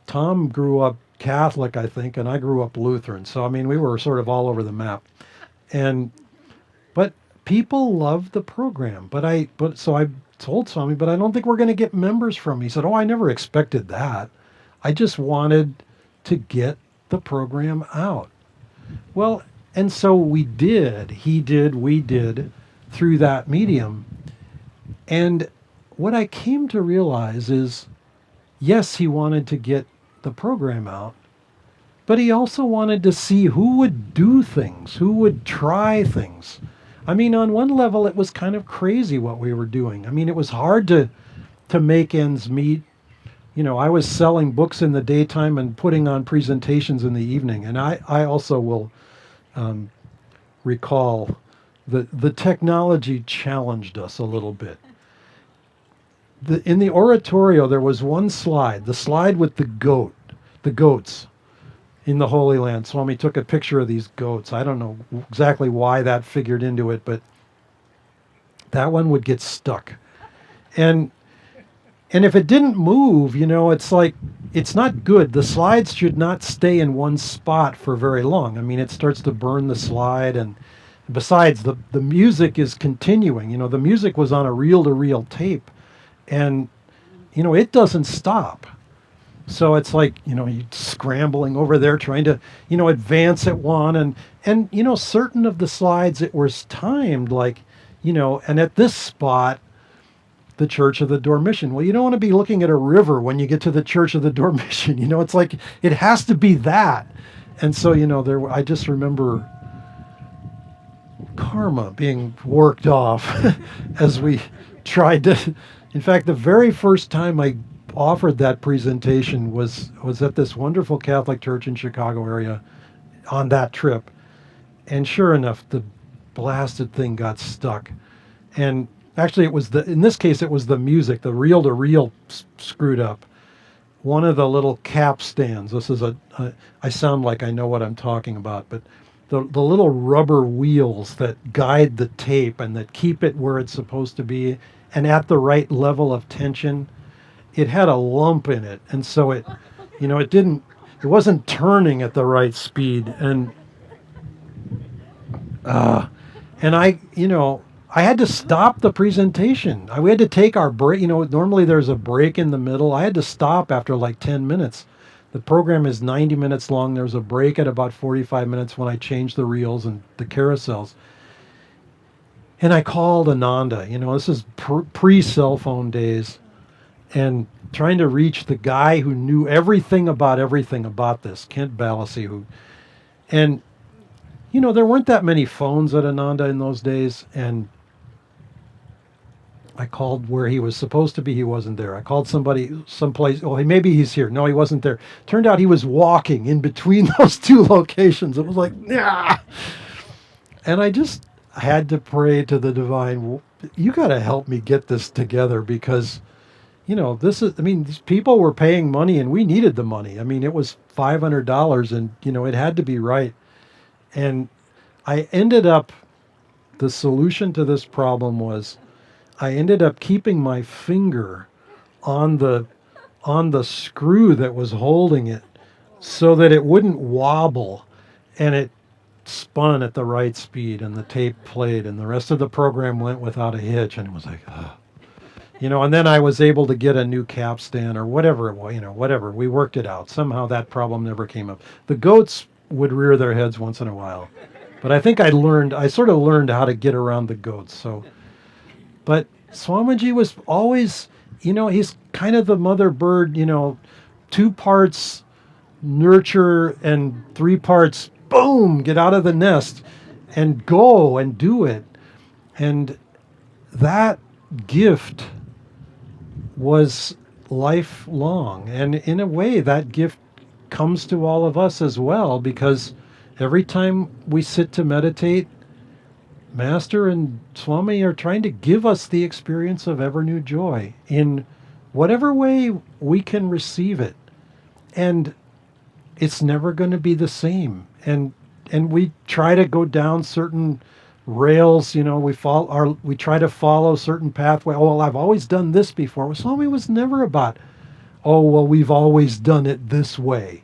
Tom grew up Catholic, I think, and I grew up Lutheran. So I mean, we were sort of all over the map. And but people loved the program. But so I told Swami, but I don't think we're going to get members from. He said, "Oh, I never expected that. I just wanted to get the program out." Well, and so we did. He did. We did through that medium. And what I came to realize is, yes, he wanted to get the program out, but he also wanted to see who would do things, who would try things. I mean, on one level, it was kind of crazy what we were doing. I mean, it was hard to make ends meet. You know, I was selling books in the daytime and putting on presentations in the evening. And I also will recall that the technology challenged us a little bit. In the oratorio, there was one slide, the slide with the goats in the Holy Land. Swami took a picture of these goats. I don't know exactly why that figured into it, but that one would get stuck. And if it didn't move, you know, it's like, it's not good. The slides should not stay in one spot for very long. I mean, it starts to burn the slide. And besides, the music is continuing. You know, the music was on a reel-to-reel tape. And, you know, it doesn't stop. So it's like, you know, you scrambling over there trying to, you know, advance at one. And you know, certain of the slides, it was timed like, you know, and at this spot, the Church of the Dormition. Well, you don't want to be looking at a river when you get to the Church of the Dormition. You know, it's like, it has to be that. And so, you know, I just remember karma being worked off as we tried to. In fact, the very first time I offered that presentation was at this wonderful Catholic church in Chicago area on that trip. And sure enough, the blasted thing got stuck. And actually, in this case, it was the music, the reel-to-reel screwed up. One of the little cap stands, this is I sound like I know what I'm talking about, but the little rubber wheels that guide the tape and that keep it where it's supposed to be and at the right level of tension, it had a lump in it. And so it, you know, it wasn't turning at the right speed. And I, you know, I had to stop the presentation. We had to take our break. You know, normally there's a break in the middle. I had to stop after like 10 minutes. The program is 90 minutes long. There's a break at about 45 minutes when I changed the reels and the carousels. And I called Ananda. You know, this is pre-cell phone days. And trying to reach the guy who knew everything about this, Kent Balassi, and you know, there weren't that many phones at Ananda in those days, and I called where he was supposed to be. He wasn't there. I called someplace. Oh, maybe he's here. No, he wasn't there. Turned out he was walking in between those two locations. It was like, yeah. And I just had to pray to the divine, you got to help me get this together because, you know, these people were paying money and we needed the money. I mean, it was $500 and, you know, it had to be right. And the solution to this problem was I ended up keeping my finger on the screw that was holding it so that it wouldn't wobble, and it spun at the right speed and the tape played and the rest of the program went without a hitch. And it was like, you know, and then I was able to get a new capstan or whatever it was, you know, whatever. We worked it out. Somehow that problem never came up. The goats would rear their heads once in a while, but I think I sort of learned how to get around the goats. So, but Swamiji was always, you know, he's kind of the mother bird, you know, 2 parts nurture and 3 parts, boom, get out of the nest and go and do it. And that gift was lifelong. And in a way, that gift comes to all of us as well, because every time we sit to meditate, Master and Swami are trying to give us the experience of ever new joy in whatever way we can receive it. And it's never going to be the same. And we try to go down certain rails, you know, we try to follow certain pathway. Oh, well, I've always done this before. Well, Swami was never about, oh, well, we've always done it this way.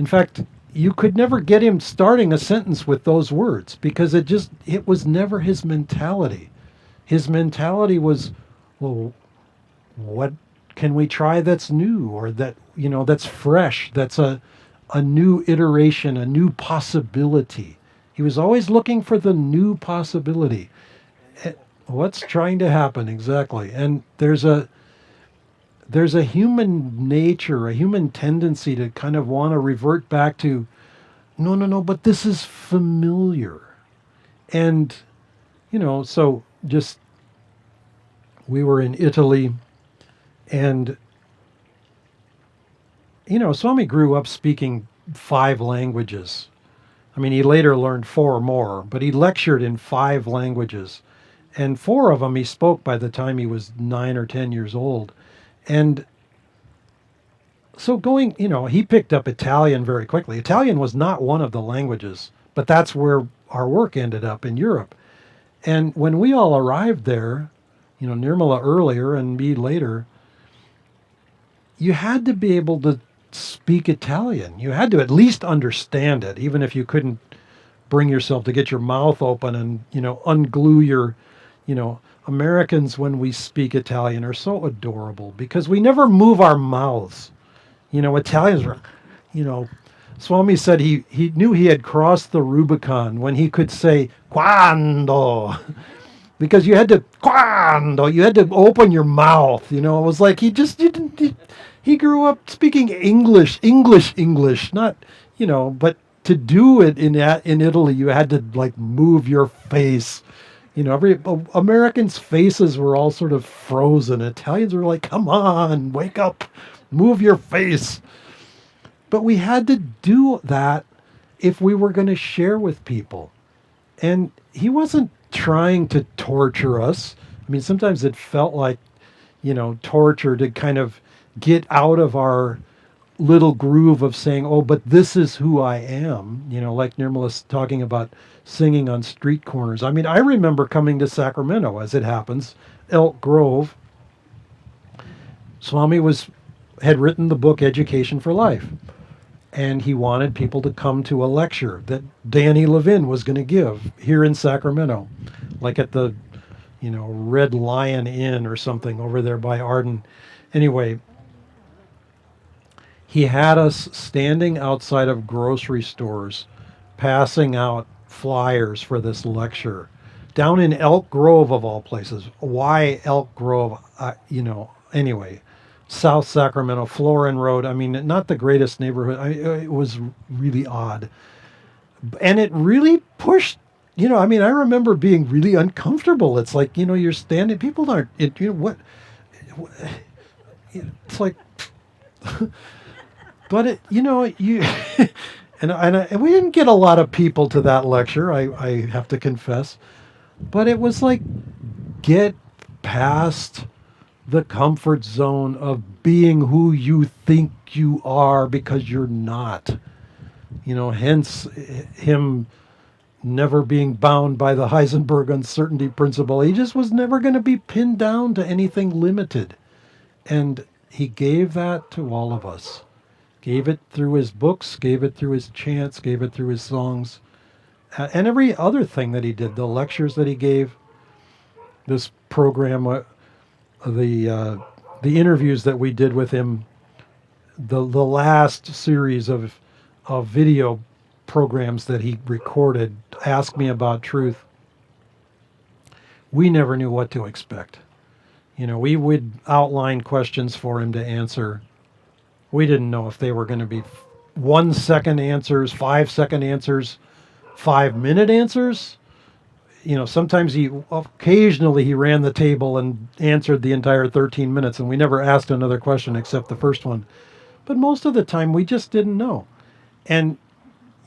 In fact, you could never get him starting a sentence with those words because it was never his mentality. His mentality was, well, what can we try that's new, or that, that's fresh, that's a new iteration, a new possibility. He was always looking for the new possibility. Eh, What's trying to happen exactly? And there's a human nature, a human tendency to kind of want to revert back to, no, no, no, but this is familiar. And, so just, we were in Italy, and, Swami grew up speaking 5 languages. I mean, he later learned 4 more, but he lectured in 5 languages. And 4 of them he spoke by the time he was 9 or 10 years old. And so he picked up Italian very quickly. Italian was not one of the languages, but that's where our work ended up in Europe. And when we all arrived there, Nirmala earlier and me later, you had to be able to speak Italian. You had to at least understand it, even if you couldn't bring yourself to get your mouth open and, unglue your, Americans, when we speak Italian, are so adorable because we never move our mouths. Italians were, you know, Swami said he knew he had crossed the Rubicon when he could say quando, because you had to open your mouth. It was like he grew up speaking English, not, but to do it in Italy, you had to like move your face. Every Americans' faces were all sort of frozen. Italians were like, "Come on, wake up, move your face." But we had to do that if we were going to share with people. And he wasn't trying to torture us. I mean, sometimes it felt like, torture to kind of get out of our little groove of saying, "Oh, but this is who I am." Like Nirmala's talking about singing on street corners. I mean, I remember coming to Sacramento, as it happens, Elk Grove. Swami had written the book Education for Life, and he wanted people to come to a lecture that Danny Levin was going to give here in Sacramento, like at the, Red Lion Inn or something over there by Arden. Anyway, he had us standing outside of grocery stores, passing out flyers for this lecture down in Elk Grove, of all places. Why Elk Grove? Anyway, South Sacramento, Florin Road. I mean, not the greatest neighborhood. It was really odd. And it really pushed, I remember being really uncomfortable. It's like, you're standing, people aren't, it's like, but you, and we didn't get a lot of people to that lecture, I have to confess. But it was like, get past the comfort zone of being who you think you are, because you're not. Hence him never being bound by the Heisenberg uncertainty principle. He just was never going to be pinned down to anything limited. And he gave that to all of us. Gave it through his books, gave it through his chants, gave it through his songs, and every other thing that he did, the lectures that he gave, this program, the interviews that we did with him, the last series of video programs that he recorded, Ask Me About Truth. We never knew what to expect. We would outline questions for him to answer. We didn't know if they were going to be 1-second answers, 5-second answers, 5-minute answers. Sometimes occasionally he ran the table and answered the entire 13 minutes, and we never asked another question except the first one. But most of the time we just didn't know. And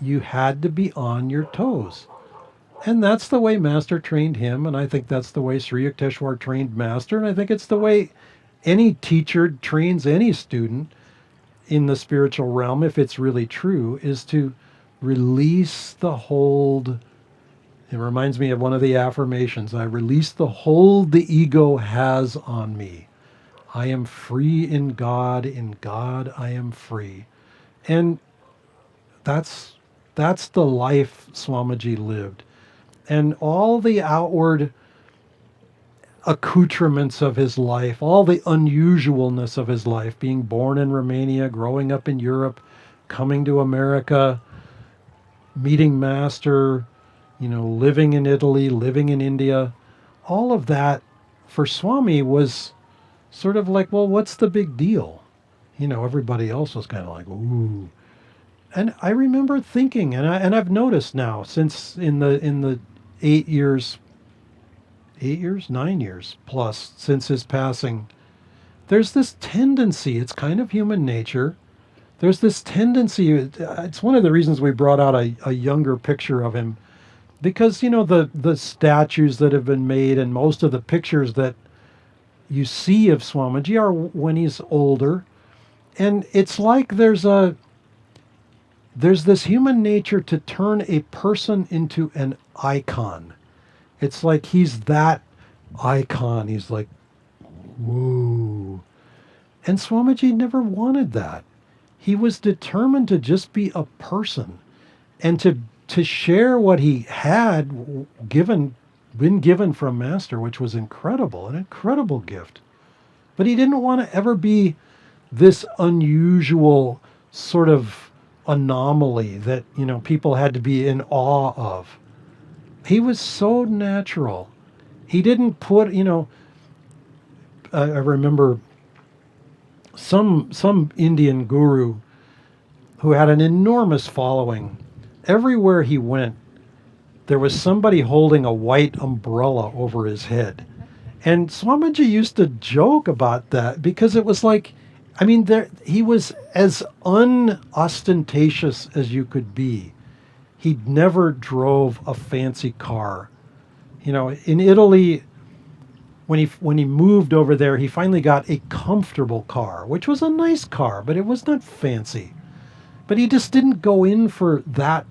you had to be on your toes. And that's the way Master trained him, and I think that's the way Sri Yukteswar trained Master, and I think it's the way any teacher trains any student in the spiritual realm, if it's really true, is to release the hold. It reminds me of one of the affirmations. I release the hold the ego has on me. I am free in God I am free. And That's the life Swamiji lived. And all the outward accoutrements of his life, all the unusualness of his life, being born in Romania, growing up in Europe, coming to America, meeting Master, living in Italy, living in India, all of that for Swami was sort of like, well, what's the big deal? Everybody else was kind of like, ooh. And I remember thinking, and I've noticed now, since in the 9 years plus since his passing, there's this tendency. It's kind of human nature. There's this tendency. It's one of the reasons we brought out a younger picture of him, because the statues that have been made and most of the pictures that you see of Swamiji are when he's older, and it's like there's this human nature to turn a person into an icon. It's like he's that icon. He's like, whoa. And Swamiji never wanted that. He was determined to just be a person and to share what he had been given from Master, which was incredible, an incredible gift. But he didn't want to ever be this unusual sort of anomaly that, people had to be in awe of. He was so natural. He didn't put, I remember some Indian guru who had an enormous following. Everywhere he went, there was somebody holding a white umbrella over his head. And Swamiji used to joke about that because it was like, he was as unostentatious as you could be. He never drove a fancy car. In Italy, when he moved over there, he finally got a comfortable car, which was a nice car, but it was not fancy. But he just didn't go in for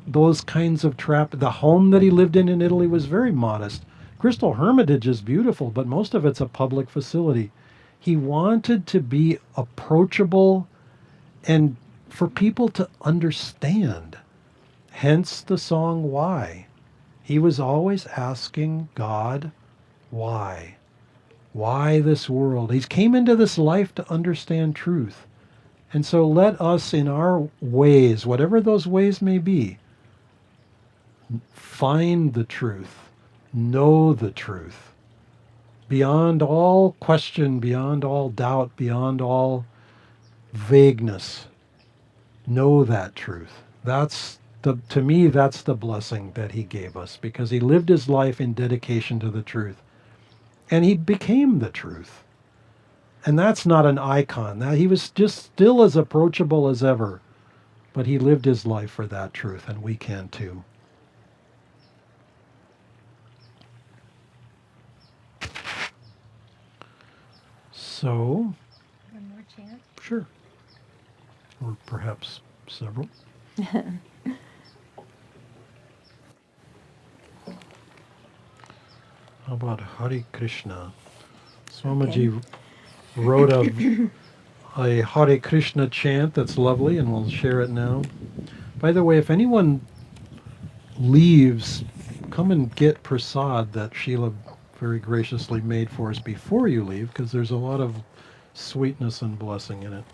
those kinds of The home that he lived in Italy was very modest. Crystal Hermitage is beautiful, but most of it's a public facility. He wanted to be approachable and for people to understand. Hence the song, Why? He was always asking God, why? Why this world? He came into this life to understand truth. And so let us, in our ways, whatever those ways may be, find the truth, know the truth, beyond all question, beyond all doubt, beyond all vagueness. Know that truth. To me, that's the blessing that he gave us, because he lived his life in dedication to the truth. And he became the truth. And that's not an icon. That he was just still as approachable as ever. But he lived his life for that truth, and we can too. So, One more chant? sure. Or perhaps several. How about Hare Krishna? Swamiji wrote a Hare Krishna chant that's lovely, and we'll share it now. By the way, if anyone leaves, come and get prasad that Srila very graciously made for us before you leave, because there's a lot of sweetness and blessing in it.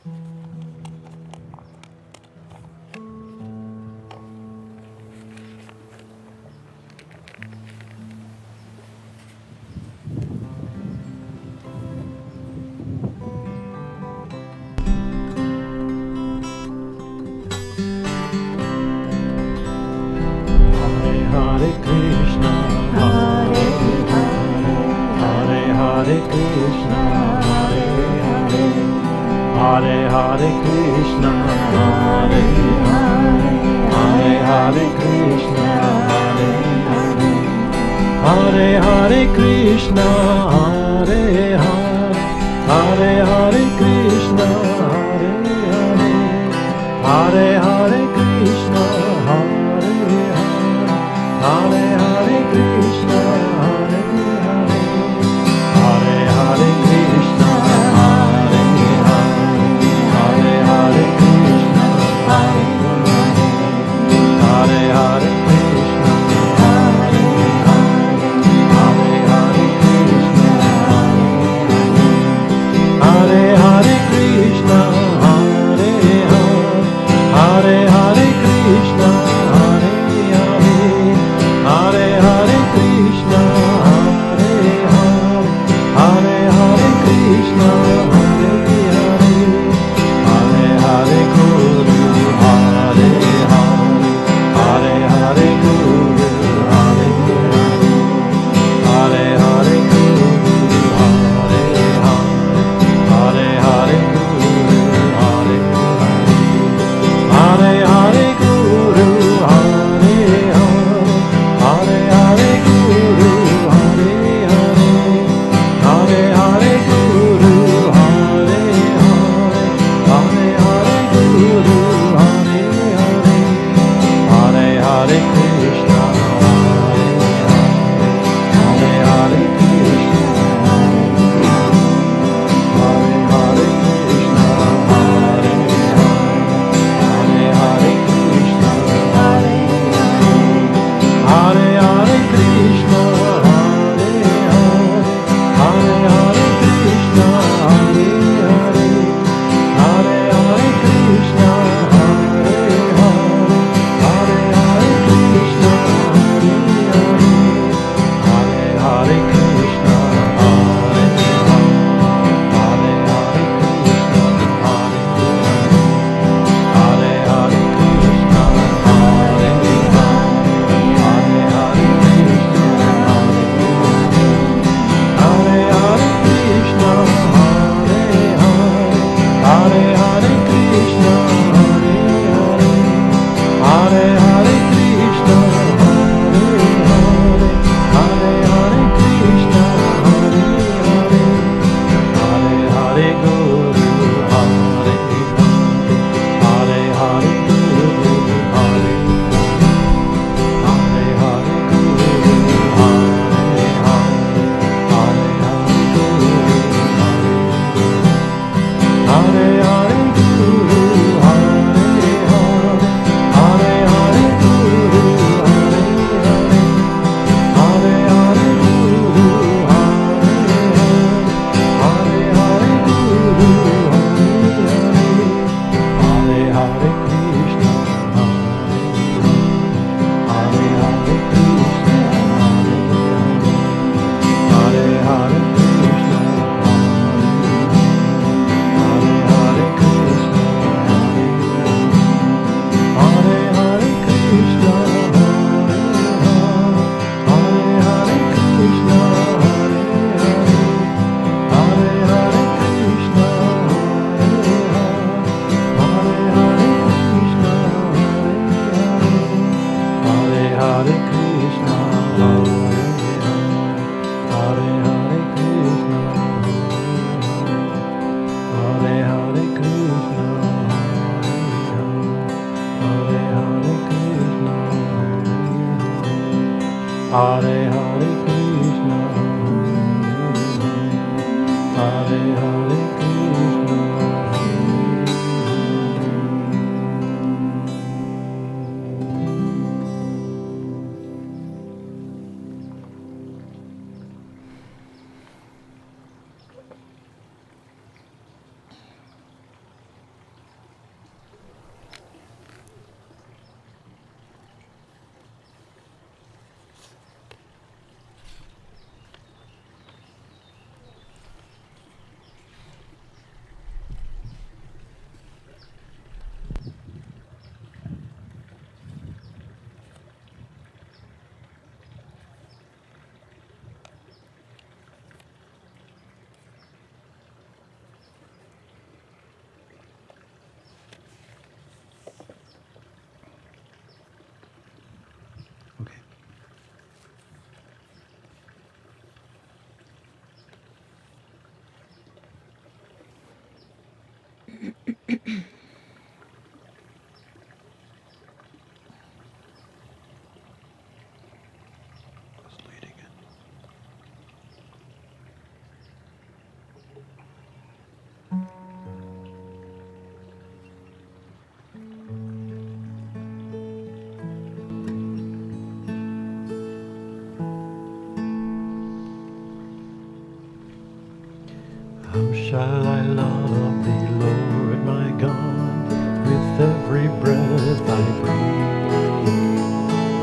How shall I love thee, Lord my God, with every breath I breathe?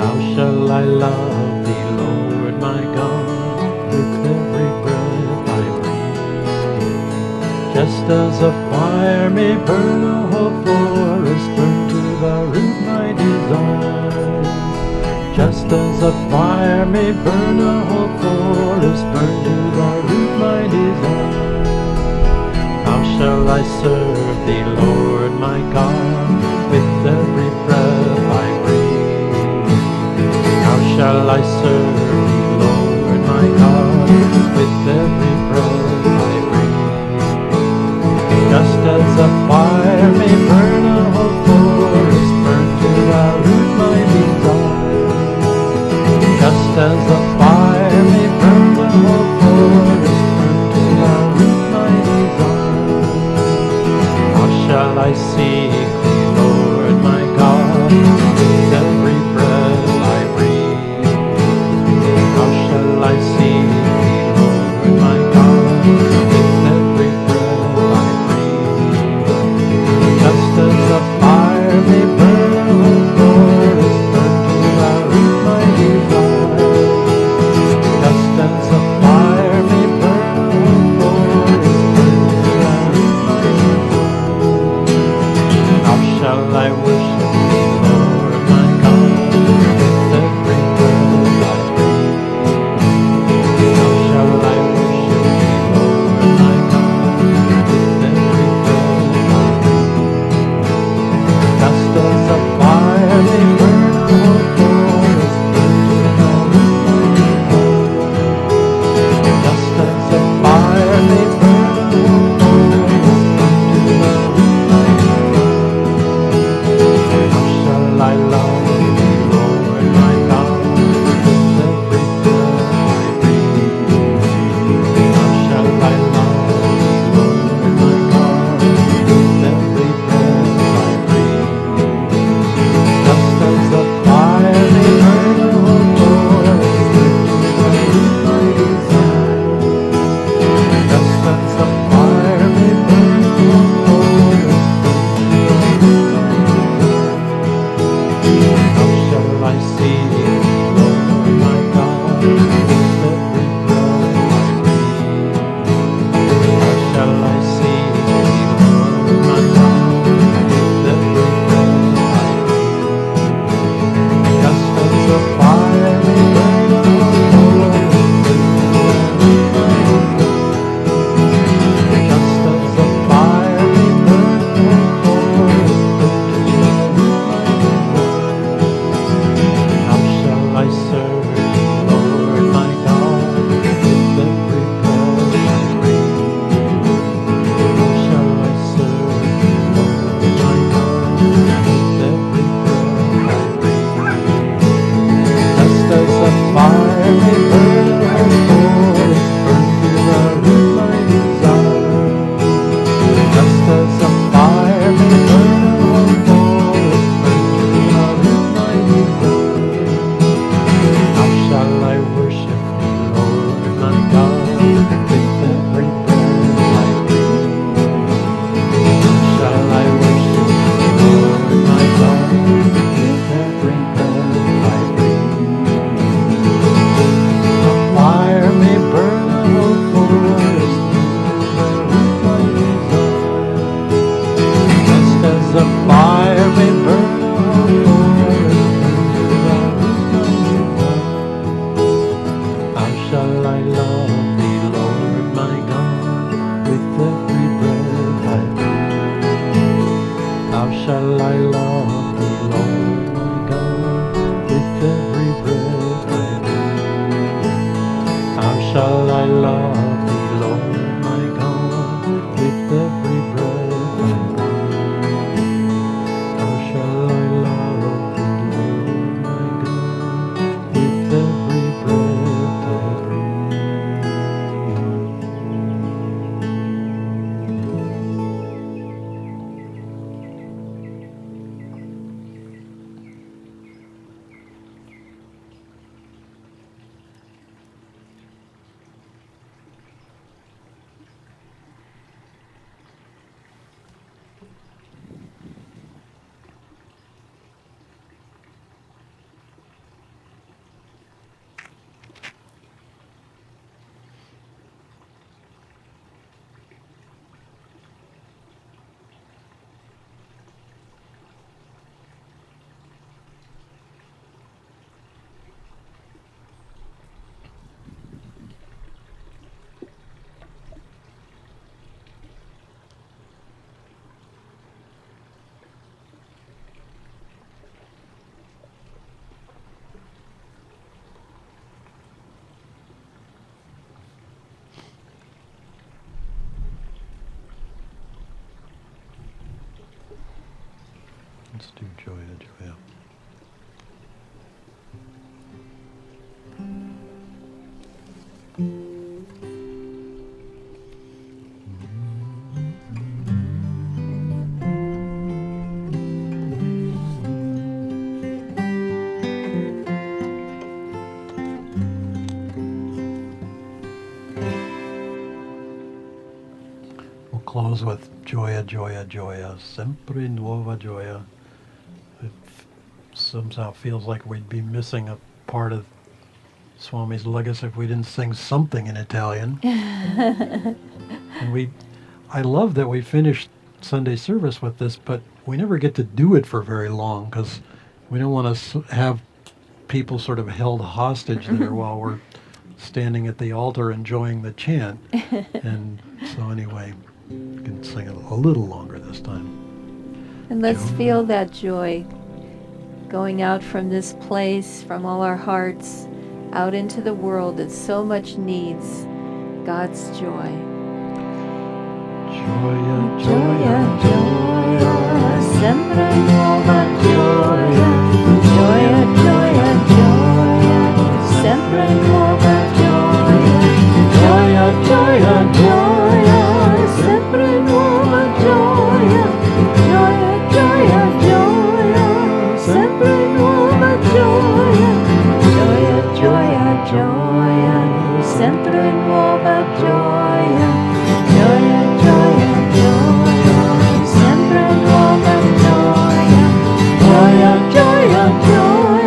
How shall I love thee, Lord my God, with every breath I breathe? Just as a fire may burn a whole forest, burn to the root my desires. Just as a fire may burn a whole forest, burn to the root my desires. How shall I serve thee, Lord my God, with every breath I breathe? How shall I serve thee, Lord my God, with every breath I breathe? Just as a fire may burn a whole forest, burn to the root my desire. Let's do Joya, Joya. We'll close with Joya, Joya, Joya, sempre nuova Joya. It somehow feels like we'd be missing a part of Swami's legacy if we didn't sing something in Italian. And I love that we finished Sunday service with this, but we never get to do it for very long because we don't want to have people sort of held hostage there while we're standing at the altar enjoying the chant. And so anyway, we can sing it a little longer this time. And let's feel that joy going out from this place, from all our hearts, out into the world that so much needs God's joy. Joya, Gioia, gioia, sempre nuova gioia. Gioia, gioia, gioia, sempre nuova gioia. Gioia, gioia, gioia, sempre nuova gioia. Gioia, gioia, gioia, sempre nuova gioia. Gioia, gioia, gioia, sempre nuova gioia. Gioia, gioia, gioia, sempre nuova gioia. Gioia, gioia, gioia,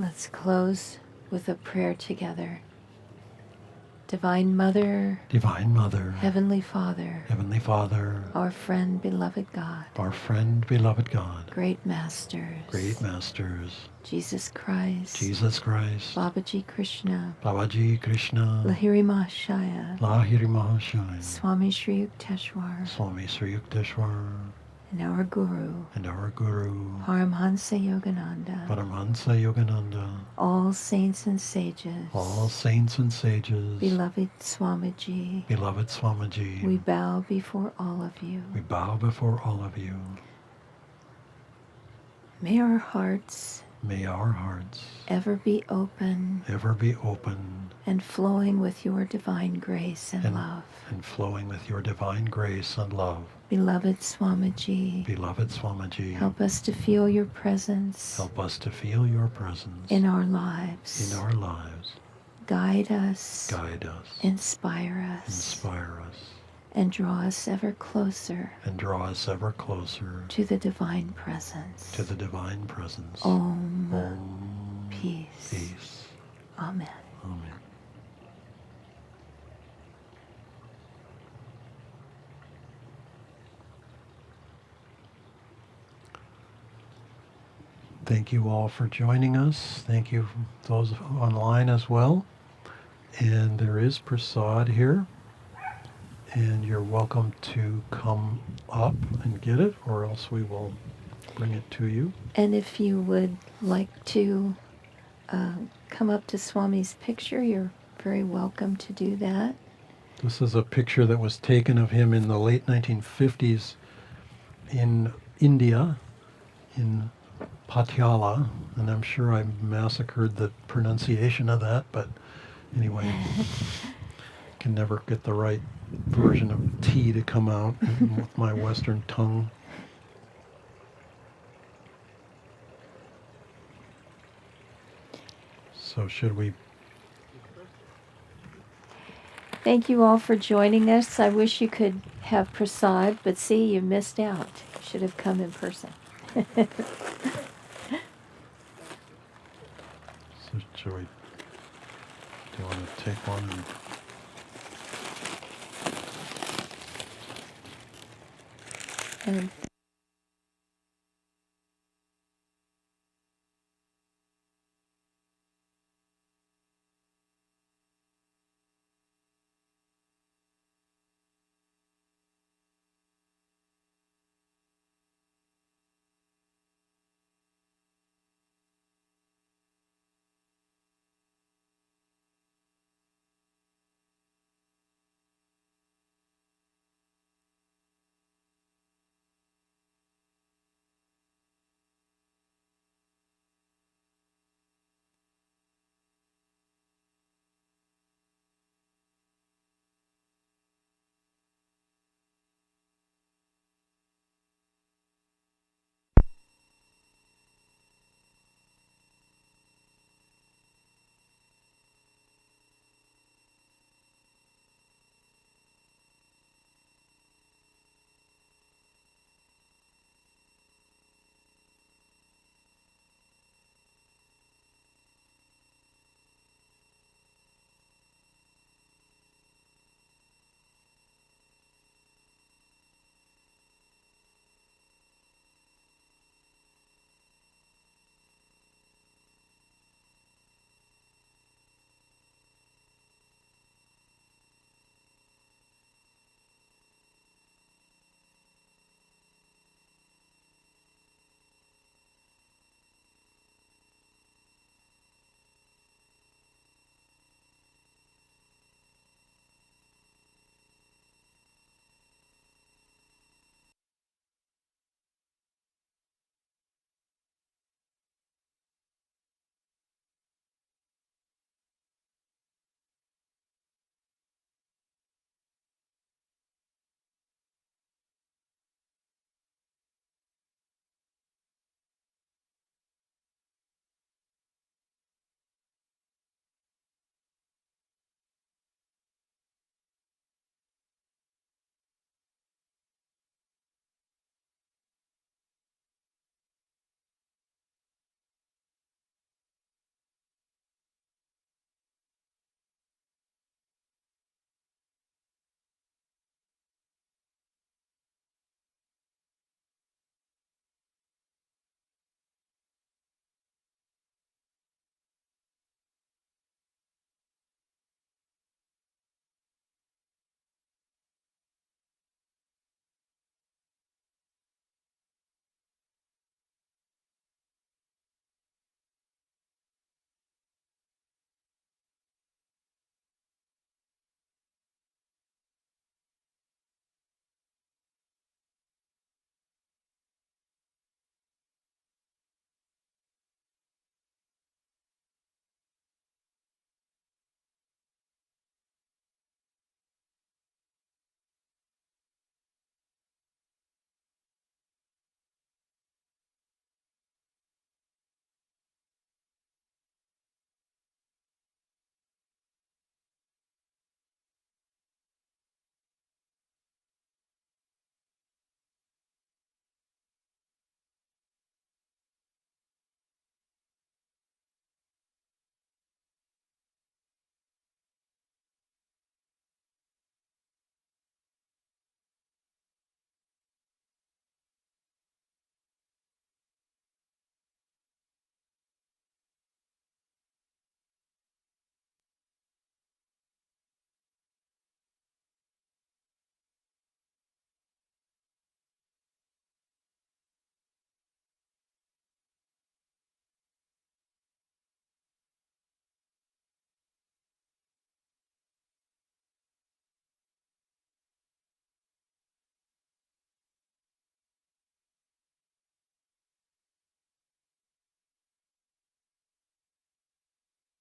Let's close with a prayer together. Divine Mother, Divine Mother, Heavenly Father, Heavenly Father, our friend, beloved God, our friend, beloved God, great masters, great masters, Jesus Christ, Jesus Christ, Babaji Krishna, Babaji Krishna, Lahiri Mahasaya, Lahiri Mahasaya, Swami Sri Yukteswar, Swami Sri Yukteswar, and our Guru, and our Guru, Paramhansa Yogananda, Paramhansa Yogananda, all saints and sages, all saints and sages, beloved Swamiji, beloved Swamiji, we bow before all of you. we bow before all of you. May our hearts May our hearts ever be open ever be open and flowing with your divine grace and love. and flowing with your divine grace and love. Beloved Swamiji, Beloved Swamiji, help us to feel your presence help us to feel your presence in our lives. in our lives. Guide us, Guide us, inspire us, inspire us, and draw us ever closer and draw us ever closer to the divine presence. to the divine presence. Om, Om, peace. peace. Amen. Amen. Thank you all for joining us. Thank you those online as well. And there is prasad here. And you're welcome to come up and get it, or else we will bring it to you. And if you would like to come up to Swami's picture, you're very welcome to do that. This is a picture that was taken of him in the late 1950s in India, in Patiala, and I'm sure I massacred the pronunciation of that, but anyway, can never get the right version of T to come out with my Western tongue. So should we? Thank you all for joining us. I wish you could have prasad, but see, you missed out. You should have come in person. So should we? Do you want to take one? And